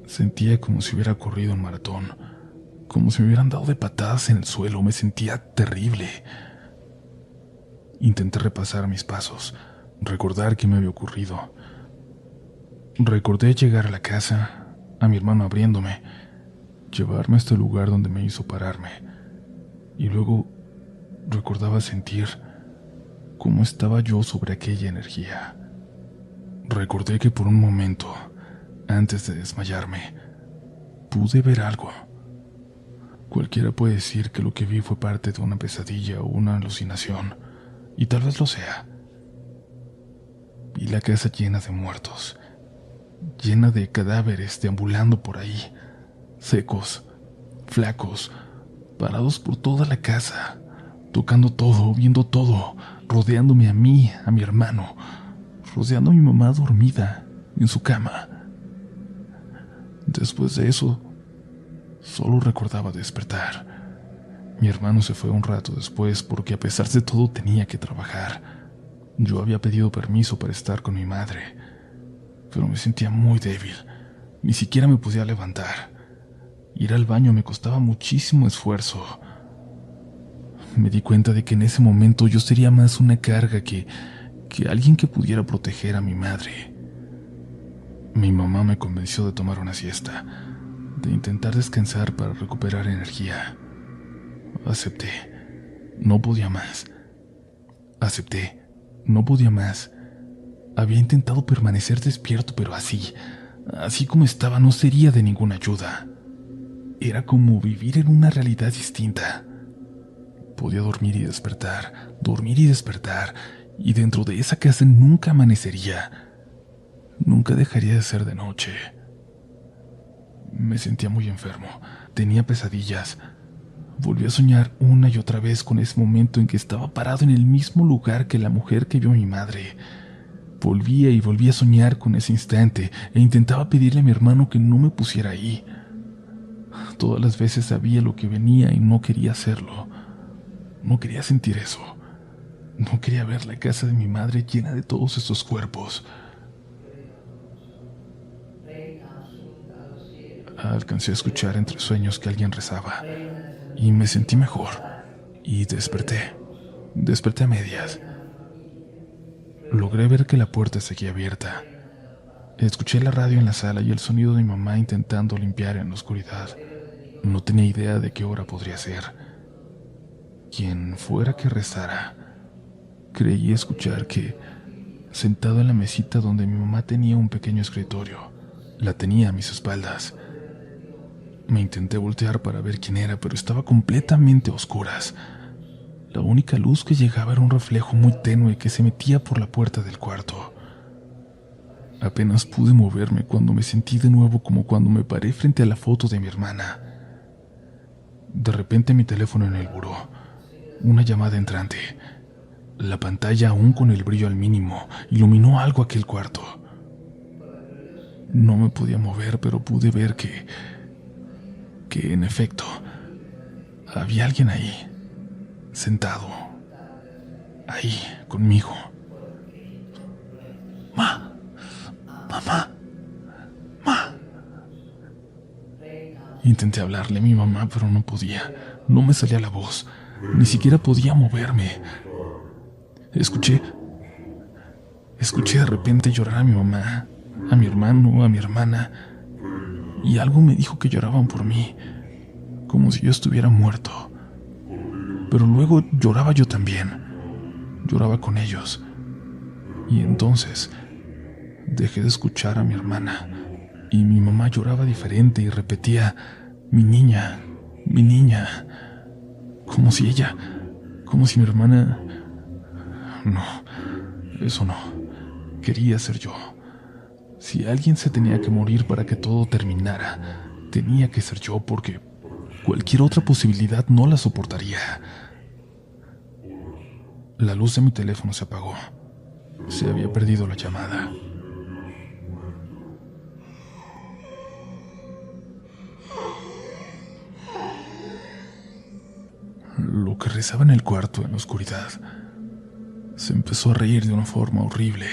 Sentía como si hubiera corrido un maratón, como si me hubieran dado de patadas en el suelo. Me sentía terrible. Intenté repasar mis pasos, recordar qué me había ocurrido. Recordé llegar a la casa, a mi hermano abriéndome, llevarme hasta el lugar donde me hizo pararme. Y luego recordaba sentir cómo estaba yo sobre aquella energía. Recordé que por un momento, antes de desmayarme, pude ver algo. Cualquiera puede decir que lo que vi fue parte de una pesadilla o una alucinación, y tal vez lo sea. Vi la casa llena de muertos, llena de cadáveres deambulando por ahí, secos, flacos, parados por toda la casa, tocando todo, viendo todo, rodeándome a mí, a mi hermano, rodeando a mi mamá dormida en su cama. Después de eso, solo recordaba despertar. Mi hermano se fue un rato después porque a pesar de todo tenía que trabajar. Yo había pedido permiso para estar con mi madre, pero me sentía muy débil. Ni siquiera me podía levantar. Ir al baño me costaba muchísimo esfuerzo. Me di cuenta de que en ese momento yo sería más una carga que alguien que pudiera proteger a mi madre. Mi mamá me convenció de tomar una siesta, de intentar descansar para recuperar energía. Acepté. No podía más. Acepté. No podía más. Había intentado permanecer despierto, pero así como estaba, no sería de ninguna ayuda. Era como vivir en una realidad distinta. Podía dormir y despertar, y dentro de esa casa nunca amanecería. Nunca dejaría de ser de noche. Me sentía muy enfermo, tenía pesadillas. Volví a soñar una y otra vez con ese momento en que estaba parado en el mismo lugar que la mujer que vio a mi madre. Volvía y volvía a soñar con ese instante e intentaba pedirle a mi hermano que no me pusiera ahí. Todas las veces sabía lo que venía y no quería hacerlo. No quería sentir eso. No quería ver la casa de mi madre llena de todos estos cuerpos. Alcancé a escuchar entre sueños que alguien rezaba y me sentí mejor y desperté a medias. Logré ver que la puerta seguía abierta. Escuché la radio en la sala y el sonido de mi mamá intentando limpiar en la oscuridad. No tenía idea de qué hora podría ser. Quien fuera que rezara, creí escuchar que, sentado en la mesita donde mi mamá tenía un pequeño escritorio, la tenía a mis espaldas. Me intenté voltear para ver quién era, pero estaba completamente a oscuras. La única luz que llegaba era un reflejo muy tenue que se metía por la puerta del cuarto. Apenas pude moverme cuando me sentí de nuevo como cuando me paré frente a la foto de mi hermana. De repente mi teléfono en el buró, una llamada entrante. La pantalla, aún con el brillo al mínimo, iluminó algo aquel cuarto. No me podía mover, pero pude ver que en efecto, había alguien ahí, sentado, ahí, conmigo. Mamá. Intenté hablarle a mi mamá, pero no podía. No me salía la voz. Ni siquiera podía moverme. Escuché de repente llorar a mi mamá, a mi hermano, a mi hermana. Y algo me dijo que lloraban por mí, como si yo estuviera muerto. Pero luego lloraba yo también. Lloraba con ellos. Y entonces dejé de escuchar a mi hermana. Y mi mamá lloraba diferente y repetía, mi niña, como si mi hermana... No, eso no, quería ser yo. Si alguien se tenía que morir para que todo terminara, tenía que ser yo, porque cualquier otra posibilidad no la soportaría. La luz de mi teléfono se apagó. Se había perdido la llamada. Lo que rezaba en el cuarto, en la oscuridad, se empezó a reír de una forma horrible.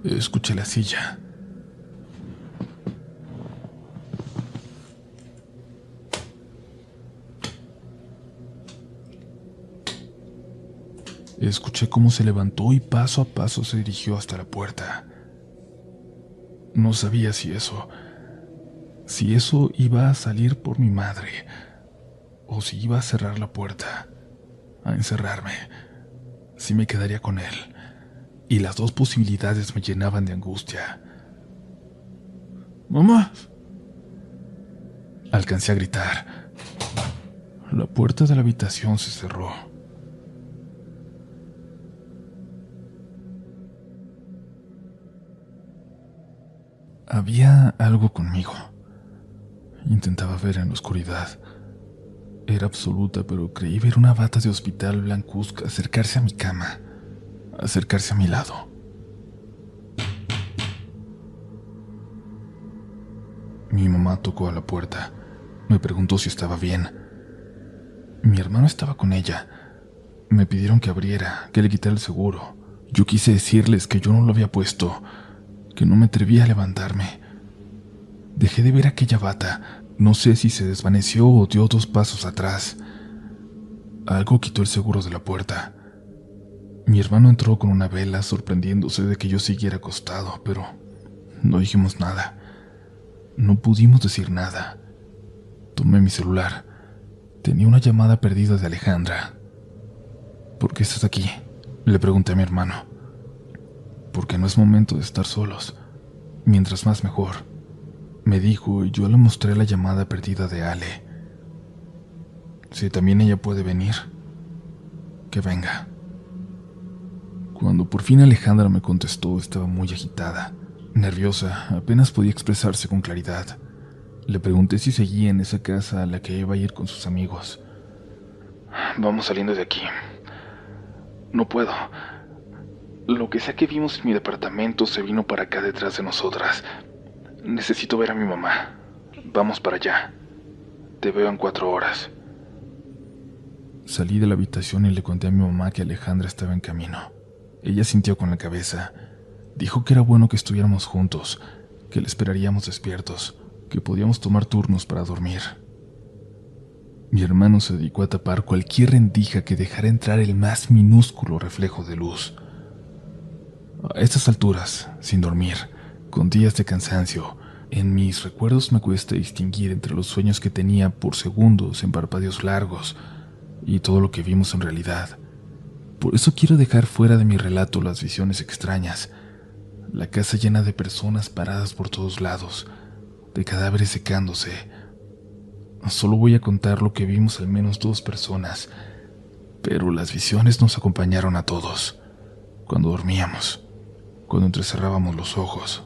Escuché la silla. Escuché cómo se levantó y paso a paso se dirigió hasta la puerta. No sabía si eso si eso iba a salir por mi madre, o si iba a cerrar la puerta, a encerrarme, si me quedaría con él. Y las dos posibilidades me llenaban de angustia. ¡Mamá! Alcancé a gritar. La puerta de la habitación se cerró. Había algo conmigo. Intentaba ver en la oscuridad. Era absoluta, pero creí ver una bata de hospital blancuzca acercarse a mi cama, acercarse a mi lado. Mi mamá tocó a la puerta. Me preguntó si estaba bien. Mi hermano estaba con ella. Me pidieron que abriera, que le quitara el seguro. Yo quise decirles que yo no lo había puesto, que no me atrevía a levantarme. Dejé de ver aquella bata. No sé si se desvaneció o dio 2 pasos atrás. Algo quitó el seguro de la puerta. Mi hermano entró con una vela, sorprendiéndose de que yo siguiera acostado, pero no dijimos nada. No pudimos decir nada. Tomé mi celular. Tenía una llamada perdida de Alejandra. ¿Por qué estás aquí?, le pregunté a mi hermano. Porque no es momento de estar solos. Mientras más mejor, me dijo, y yo le mostré la llamada perdida de Ale. Si también ella puede venir, que venga. Cuando por fin Alejandra me contestó, estaba muy agitada, nerviosa, apenas podía expresarse con claridad. Le pregunté si seguía en esa casa a la que iba a ir con sus amigos. Vamos saliendo de aquí. No puedo. Lo que sea que vimos en mi departamento se vino para acá detrás de nosotras. Necesito ver a mi mamá. Vamos para allá. Te veo en 4 horas. Salí de la habitación y le conté a mi mamá que Alejandra estaba en camino. Ella sintió con la cabeza. Dijo que era bueno que estuviéramos juntos, que le esperaríamos despiertos, que podíamos tomar turnos para dormir. Mi hermano se dedicó a tapar cualquier rendija que dejara entrar el más minúsculo reflejo de luz. A estas alturas, sin dormir, con días de cansancio, en mis recuerdos me cuesta distinguir entre los sueños que tenía por segundos en parpadeos largos y todo lo que vimos en realidad. Por eso quiero dejar fuera de mi relato las visiones extrañas, la casa llena de personas paradas por todos lados, de cadáveres secándose. Solo voy a contar lo que vimos al menos 2 personas, pero las visiones nos acompañaron a todos, cuando dormíamos, cuando entrecerrábamos los ojos.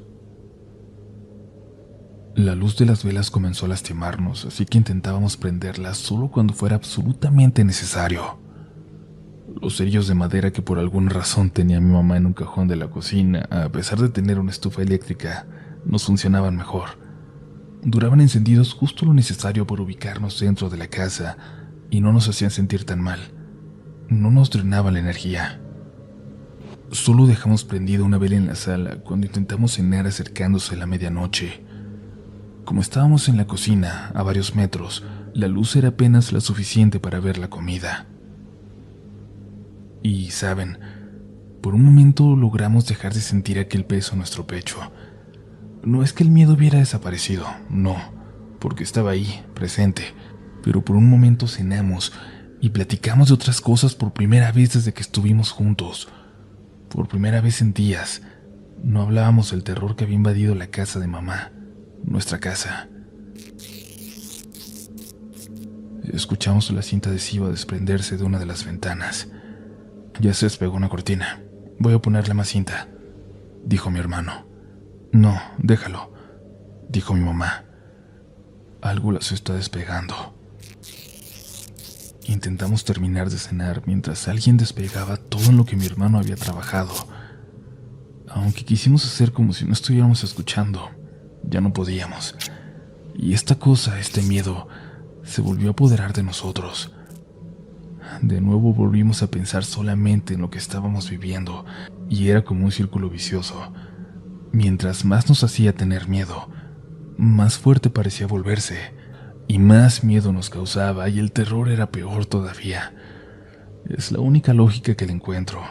La luz de las velas comenzó a lastimarnos, así que intentábamos prenderlas solo cuando fuera absolutamente necesario. Los cerillos de madera que por alguna razón tenía mi mamá en un cajón de la cocina, a pesar de tener una estufa eléctrica, nos funcionaban mejor. Duraban encendidos justo lo necesario para ubicarnos dentro de la casa y no nos hacían sentir tan mal. No nos drenaban la energía. Solo dejamos prendida una vela en la sala cuando intentamos cenar acercándose la medianoche. Como estábamos en la cocina, a varios metros, la luz era apenas la suficiente para ver la comida. Y, ¿saben? Por un momento logramos dejar de sentir aquel peso en nuestro pecho. No es que el miedo hubiera desaparecido, no, porque estaba ahí, presente, pero por un momento cenamos y platicamos de otras cosas por primera vez desde que estuvimos juntos. Por primera vez en días, no hablábamos del terror que había invadido la casa de mamá, nuestra casa. Escuchamos la cinta adhesiva desprenderse de una de las ventanas. Ya se despegó una cortina. Voy a ponerle más cinta, dijo mi hermano. No, déjalo, dijo mi mamá. Algo las está despegando. Intentamos terminar de cenar mientras alguien despegaba todo en lo que mi hermano había trabajado. Aunque quisimos hacer como si no estuviéramos escuchando, ya no podíamos. Y esta cosa, este miedo, se volvió a apoderar de nosotros. De nuevo volvimos a pensar solamente en lo que estábamos viviendo, y era como un círculo vicioso. Mientras más nos hacía tener miedo, más fuerte parecía volverse, y más miedo nos causaba, y el terror era peor todavía. Es la única lógica que le encuentro.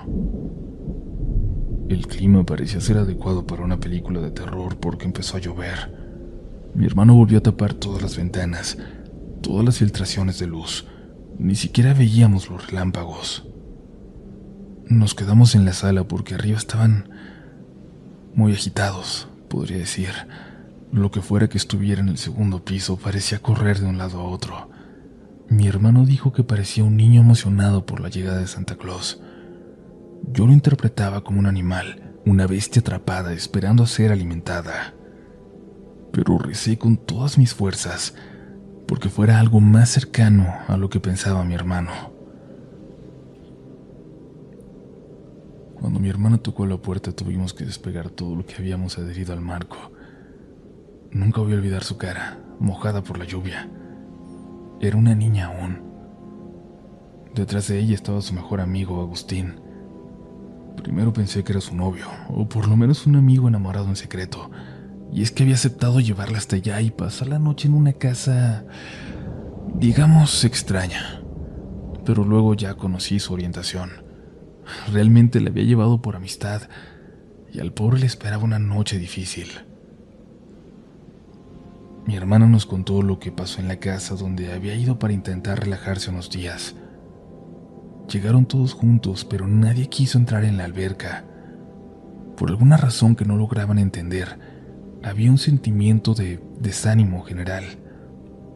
El clima parecía ser adecuado para una película de terror porque empezó a llover. Mi hermano volvió a tapar todas las ventanas, todas las filtraciones de luz. Ni siquiera veíamos los relámpagos. Nos quedamos en la sala porque arriba estaban muy agitados, podría decir. Lo que fuera que estuviera en el segundo piso parecía correr de un lado a otro. Mi hermano dijo que parecía un niño emocionado por la llegada de Santa Claus. Yo lo interpretaba como un animal, una bestia atrapada esperando a ser alimentada. Pero recé con todas mis fuerzas porque fuera algo más cercano a lo que pensaba mi hermano. Cuando mi hermana tocó la puerta tuvimos que despegar todo lo que habíamos adherido al marco. Nunca voy a olvidar su cara, mojada por la lluvia. Era una niña aún. Detrás de ella estaba su mejor amigo, Agustín. Primero pensé que era su novio, o por lo menos un amigo enamorado en secreto, y es que había aceptado llevarla hasta allá y pasar la noche en una casa, digamos, extraña. Pero luego ya conocí su orientación. Realmente le había llevado por amistad, y al pobre le esperaba una noche difícil. Mi hermana nos contó lo que pasó en la casa donde había ido para intentar relajarse unos días. Llegaron todos juntos, pero nadie quiso entrar en la alberca. Por alguna razón que no lograban entender, había un sentimiento de desánimo general,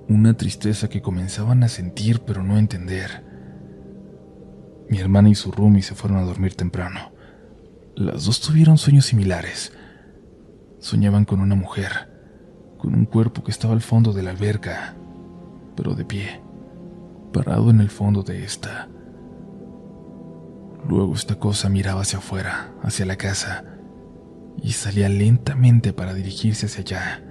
una tristeza que comenzaban a sentir pero no entender. Mi hermana y su roomie se fueron a dormir temprano. Las dos tuvieron sueños similares. Soñaban con una mujer, con un cuerpo que estaba al fondo de la alberca, pero de pie, parado en el fondo de esta. Luego esta cosa miraba hacia afuera, hacia la casa, y salía lentamente para dirigirse hacia allá.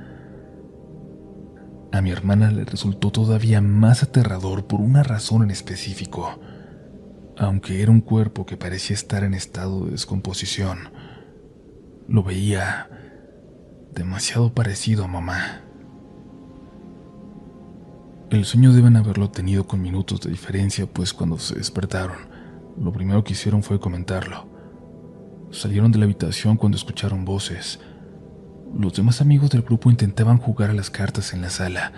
A mi hermana le resultó todavía más aterrador por una razón en específico. Aunque era un cuerpo que parecía estar en estado de descomposición, lo veía demasiado parecido a mamá. El sueño deben haberlo tenido con minutos de diferencia, pues cuando se despertaron, lo primero que hicieron fue comentarlo. Salieron de la habitación cuando escucharon voces. Los demás amigos del grupo intentaban jugar a las cartas en la sala.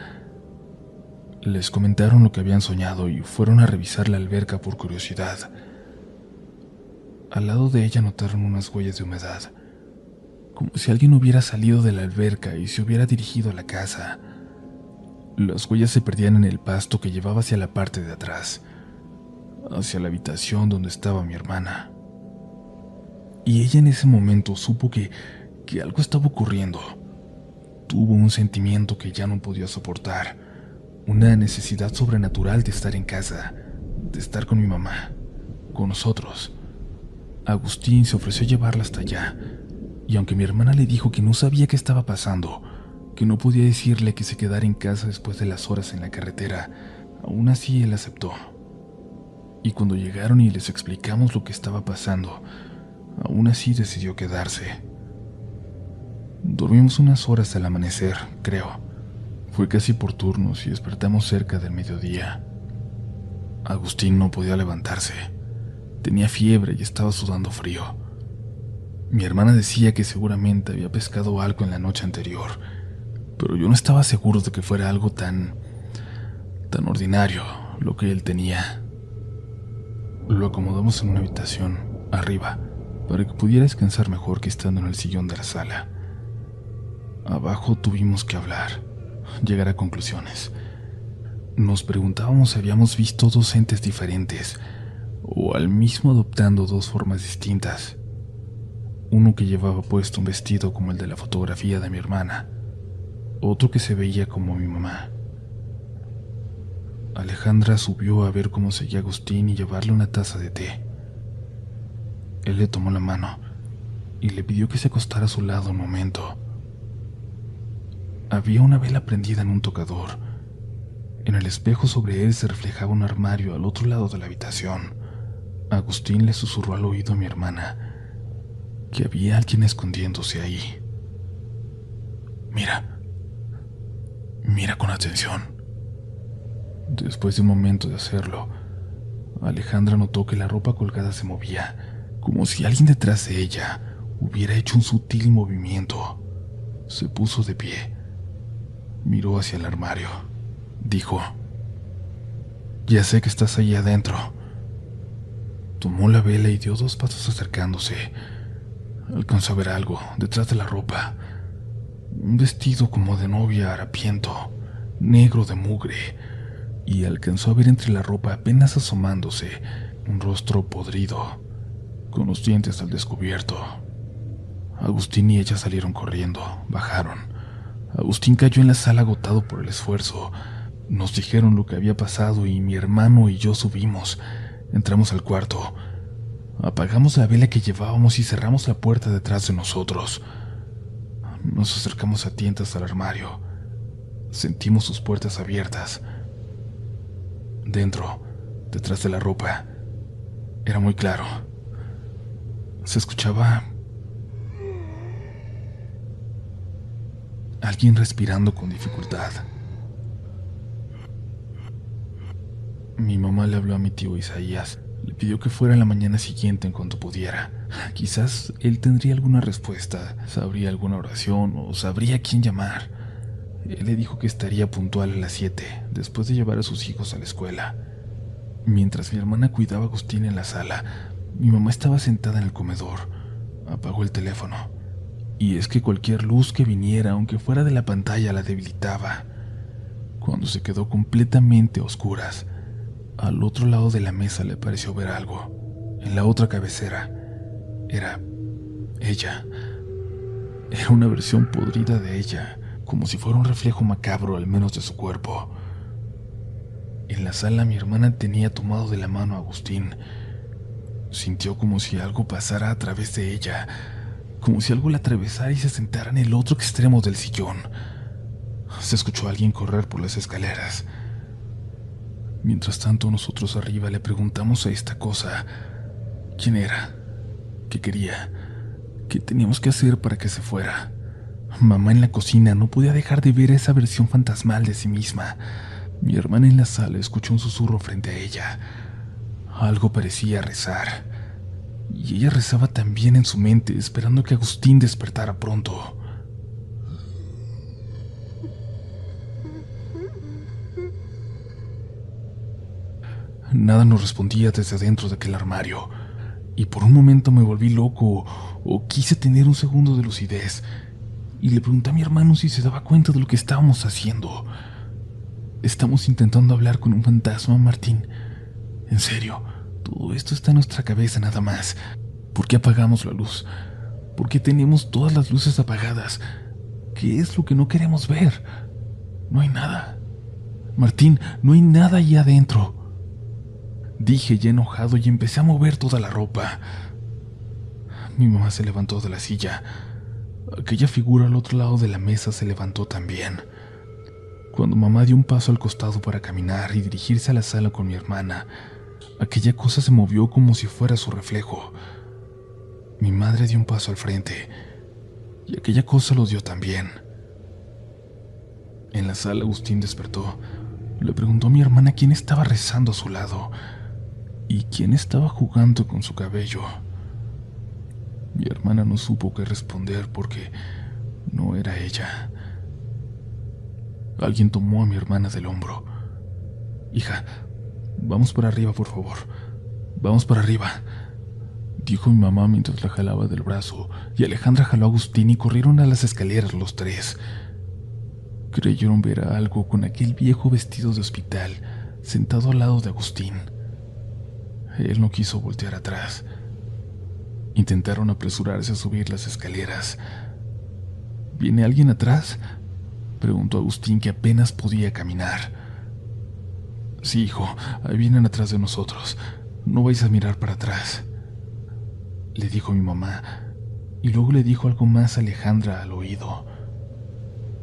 Les comentaron lo que habían soñado y fueron a revisar la alberca por curiosidad. Al lado de ella notaron unas huellas de humedad, como si alguien hubiera salido de la alberca y se hubiera dirigido a la casa. Las huellas se perdían en el pasto que llevaba hacia la parte de atrás, hacia la habitación donde estaba mi hermana. Y ella en ese momento supo que algo estaba ocurriendo. Tuvo un sentimiento que ya no podía soportar, una necesidad sobrenatural de estar en casa, de estar con mi mamá, con nosotros. Agustín se ofreció a llevarla hasta allá, y aunque mi hermana le dijo que no sabía qué estaba pasando, que no podía decirle que se quedara en casa después de las horas en la carretera, aún así él aceptó. Y cuando llegaron y les explicamos lo que estaba pasando, aún así decidió quedarse. Dormimos unas horas al amanecer, creo. Fue casi por turnos y despertamos cerca del mediodía. Agustín no podía levantarse. Tenía fiebre y estaba sudando frío. Mi hermana decía que seguramente había pescado algo en la noche anterior, pero yo no estaba seguro de que fuera algo tan ordinario lo que él tenía. Lo acomodamos en una habitación, arriba, para que pudiera descansar mejor que estando en el sillón de la sala. Abajo tuvimos que hablar, llegar a conclusiones. Nos preguntábamos si habíamos visto dos entes diferentes, o al mismo adoptando dos formas distintas. Uno que llevaba puesto un vestido como el de la fotografía de mi hermana, otro que se veía como mi mamá. Alejandra subió a ver cómo seguía Agustín y llevarle una taza de té. Él le tomó la mano y le pidió que se acostara a su lado un momento. Había una vela prendida en un tocador. En el espejo sobre él se reflejaba un armario al otro lado de la habitación. Agustín le susurró al oído a mi hermana que había alguien escondiéndose ahí. Mira con atención. Después de un momento de hacerlo, Alejandra notó que la ropa colgada se movía, como si alguien detrás de ella hubiera hecho un sutil movimiento. Se puso de pie. Miró hacia el armario. Dijo: «Ya sé que estás ahí adentro». Tomó la vela y dio 2 pasos acercándose. Alcanzó a ver algo detrás de la ropa. Un vestido como de novia harapiento, negro de mugre, y alcanzó a ver entre la ropa, apenas asomándose, un rostro podrido, con los dientes al descubierto. Agustín y ella salieron corriendo, bajaron. Agustín cayó en la sala agotado por el esfuerzo. Nos dijeron lo que había pasado y mi hermano y yo subimos. Entramos al cuarto. Apagamos la vela que llevábamos y cerramos la puerta detrás de nosotros. Nos acercamos a tientas al armario. Sentimos sus puertas abiertas. Dentro, detrás de la ropa, era muy claro. Se escuchaba alguien respirando con dificultad. Mi mamá le habló a mi tío Isaías. Le pidió que fuera la mañana siguiente en cuanto pudiera. Quizás él tendría alguna respuesta, sabría alguna oración o sabría a quién llamar. Él le dijo que estaría puntual a las 7, después de llevar a sus hijos a la escuela. Mientras mi hermana cuidaba a Agustín en la sala, mi mamá estaba sentada en el comedor. Apagó el teléfono. Y es que cualquier luz que viniera, aunque fuera de la pantalla, la debilitaba. Cuando se quedó completamente a oscuras, al otro lado de la mesa le pareció ver algo. En la otra cabecera era ella. Era una versión podrida de ella, como si fuera un reflejo macabro, al menos de su cuerpo. En la sala mi hermana tenía tomado de la mano a Agustín. Sintió como si algo pasara a través de ella, como si algo la atravesara y se sentara en el otro extremo del sillón. Se escuchó a alguien correr por las escaleras. Mientras tanto, nosotros arriba le preguntamos a esta cosa quién era, qué quería, qué teníamos que hacer para que se fuera. Mamá en la cocina no podía dejar de ver esa versión fantasmal de sí misma. Mi hermana en la sala escuchó un susurro frente a ella. Algo parecía rezar. Y ella rezaba también en su mente, esperando que Agustín despertara pronto. Nada nos respondía desde dentro de aquel armario, y por un momento me volví loco o quise tener un segundo de lucidez, y le pregunté a mi hermano si se daba cuenta de lo que estábamos haciendo. Estamos intentando hablar con un fantasma, Martín. En serio, todo esto está en nuestra cabeza nada más. ¿Por qué apagamos la luz? ¿Por qué tenemos todas las luces apagadas? ¿Qué es lo que no queremos ver? No hay nada. Martín, no hay nada allá adentro. Dije ya enojado y empecé a mover toda la ropa. Mi mamá se levantó de la silla. Aquella figura al otro lado de la mesa se levantó también. Cuando mamá dio un paso al costado para caminar y dirigirse a la sala con mi hermana, aquella cosa se movió como si fuera su reflejo. Mi madre dio un paso al frente y aquella cosa lo dio también. En la sala Agustín despertó. Le preguntó a mi hermana quién estaba rezando a su lado y quién estaba jugando con su cabello. Mi hermana no supo qué responder porque no era ella. Alguien tomó a mi hermana del hombro. «Hija, vamos para arriba, por favor. Vamos para arriba», dijo mi mamá mientras la jalaba del brazo, y Alejandra jaló a Agustín y corrieron a las escaleras los tres. Creyeron ver a algo con aquel viejo vestido de hospital sentado al lado de Agustín. Él no quiso voltear atrás. Intentaron apresurarse a subir las escaleras. «¿Viene alguien atrás?», preguntó Agustín, que apenas podía caminar. «Sí, hijo, ahí vienen atrás de nosotros. No vais a mirar para atrás», le dijo mi mamá, y luego le dijo algo más a Alejandra al oído.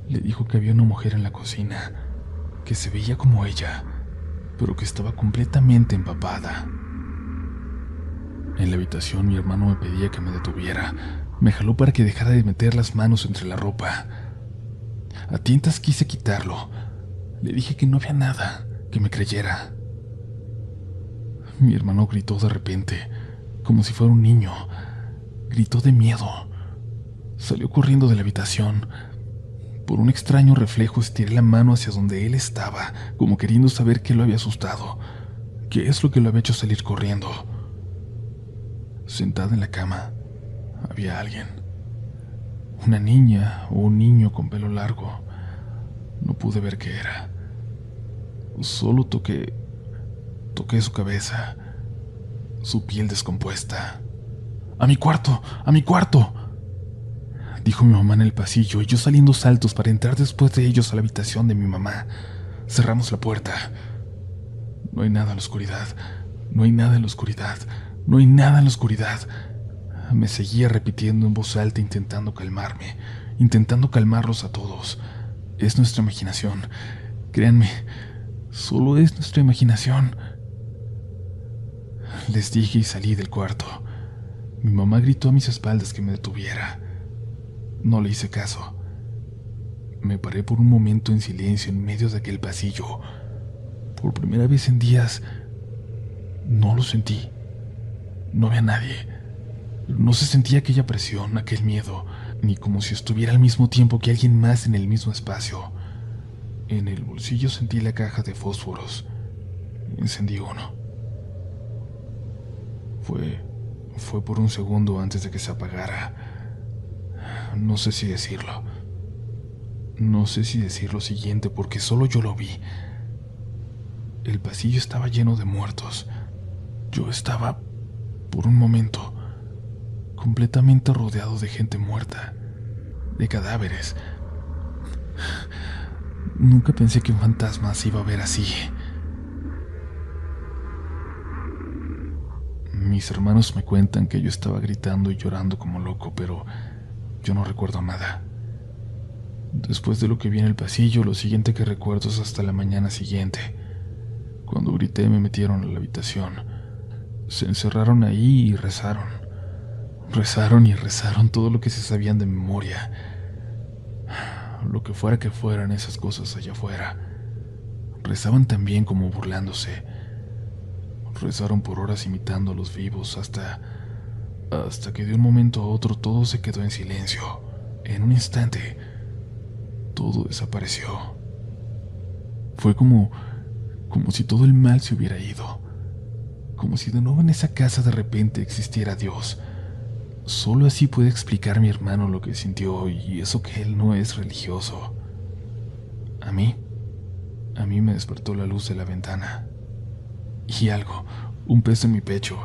Le dijo que había una mujer en la cocina, que se veía como ella, pero que estaba completamente empapada. En la habitación mi hermano me pedía que me detuviera. Me jaló para que dejara de meter las manos entre la ropa. A tientas quise quitarlo. Le dije que no había nada, que me creyera. Mi hermano gritó de repente, como si fuera un niño. Gritó de miedo. Salió corriendo de la habitación. Por un extraño reflejo estiré la mano hacia donde él estaba, como queriendo saber qué lo había asustado, qué es lo que lo había hecho salir corriendo. Sentada en la cama, había alguien. Una niña o un niño con pelo largo. No pude ver qué era. Solo toqué su cabeza, su piel descompuesta. ¡A mi cuarto! ¡A mi cuarto!, dijo mi mamá en el pasillo, y yo saliendo saltos para entrar después de ellos a la habitación de mi mamá. Cerramos la puerta. No hay nada en la oscuridad. No hay nada en la oscuridad. No hay nada en la oscuridad. Me seguía repitiendo en voz alta, intentando calmarme, intentando calmarlos a todos. Es nuestra imaginación. Créanme, solo es nuestra imaginación. Les dije y salí del cuarto. Mi mamá gritó a mis espaldas que me detuviera. No le hice caso. Me paré por un momento en silencio en medio de aquel pasillo. Por primera vez en días, no lo sentí. No había nadie. No se sentía aquella presión, aquel miedo, ni como si estuviera al mismo tiempo que alguien más en el mismo espacio. En el bolsillo sentí la caja de fósforos. Encendí uno. Fue por un segundo antes de que se apagara. No sé si decirlo. No sé si decir lo siguiente porque solo yo lo vi. El pasillo estaba lleno de muertos. Yo estaba, por un momento, completamente rodeado de gente muerta, de cadáveres. Nunca pensé que un fantasma se iba a ver así. Mis hermanos me cuentan que yo estaba gritando y llorando como loco, pero yo no recuerdo nada. Después de lo que vi en el pasillo, lo siguiente que recuerdo es hasta la mañana siguiente. Cuando grité me metieron a la habitación. Se encerraron ahí y rezaron. Rezaron y rezaron todo lo que se sabían de memoria. Lo que fueran esas cosas allá afuera. Rezaban también como burlándose. Rezaron por horas imitando a los vivos hasta que de un momento a otro todo se quedó en silencio. En un instante, todo desapareció. Fue como si todo el mal se hubiera ido. Como si de nuevo en esa casa de repente existiera Dios. Solo así puede explicar mi hermano lo que sintió, y eso que él no es religioso. A mí me despertó la luz de la ventana. Y algo, un peso en mi pecho.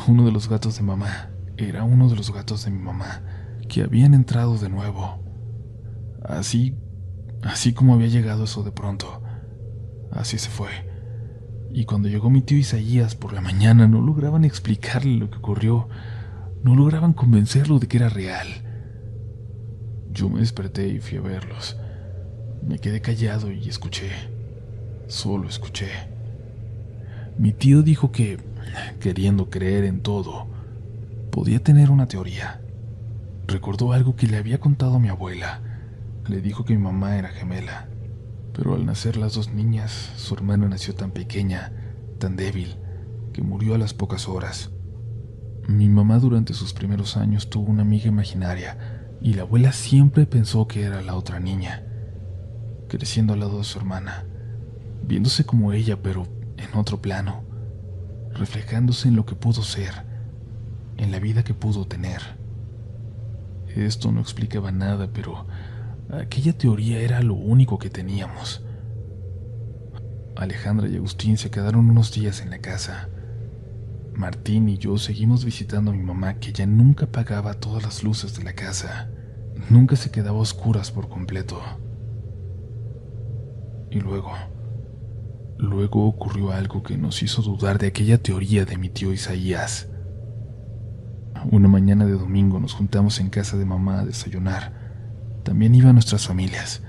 Uno de los gatos de mamá, era uno de los gatos de mi mamá, que habían entrado de nuevo. Así como había llegado eso de pronto, así se fue. Y cuando llegó mi tío Isaías por la mañana, no lograban explicarle lo que ocurrió. No lograban convencerlo de que era real. Yo me desperté y fui a verlos. Me quedé callado y escuché. Solo escuché. Mi tío dijo que, queriendo creer en todo, podía tener una teoría. Recordó algo que le había contado a mi abuela. Le dijo que mi mamá era gemela, pero al nacer las dos niñas, su hermana nació tan pequeña, tan débil, que murió a las pocas horas. Mi mamá durante sus primeros años tuvo una amiga imaginaria, y la abuela siempre pensó que era la otra niña, creciendo al lado de su hermana, viéndose como ella, pero en otro plano, reflejándose en lo que pudo ser, en la vida que pudo tener. Esto no explicaba nada, pero aquella teoría era lo único que teníamos. Alejandra y Agustín se quedaron unos días en la casa. Martín y yo seguimos visitando a mi mamá, que ya nunca apagaba todas las luces de la casa. Nunca se quedaba a oscuras por completo. Y luego ocurrió algo que nos hizo dudar de aquella teoría de mi tío Isaías. Una mañana de domingo nos juntamos en casa de mamá a desayunar. También iban nuestras familias.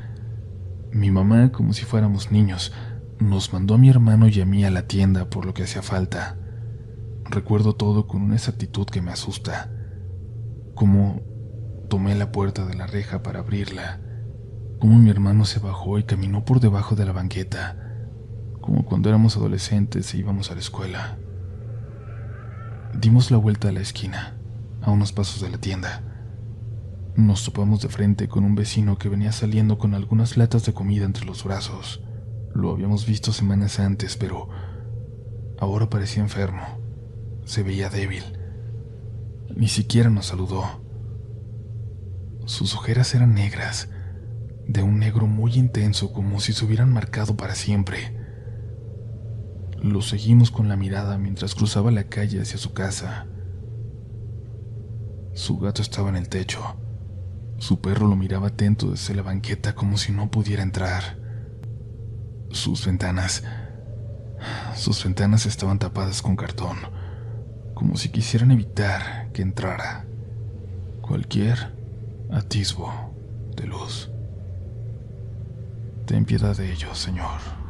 Mi mamá, como si fuéramos niños, nos mandó a mi hermano y a mí a la tienda por lo que hacía falta. Recuerdo todo con una exactitud que me asusta. Como tomé la puerta de la reja para abrirla, como mi hermano se bajó y caminó por debajo de la banqueta, como cuando éramos adolescentes e íbamos a la escuela. Dimos la vuelta a la esquina, a unos pasos de la tienda. Nos topamos de frente con un vecino que venía saliendo con algunas latas de comida entre los brazos. Lo habíamos visto semanas antes, pero ahora parecía enfermo. Se veía débil. Ni siquiera nos saludó. Sus ojeras eran negras, de un negro muy intenso, como si se hubieran marcado para siempre. Lo seguimos con la mirada mientras cruzaba la calle hacia su casa. Su gato estaba en el techo. Su perro lo miraba atento desde la banqueta como si no pudiera entrar. Sus ventanas estaban tapadas con cartón, como si quisieran evitar que entrara cualquier atisbo de luz. Ten piedad de ellos, Señor.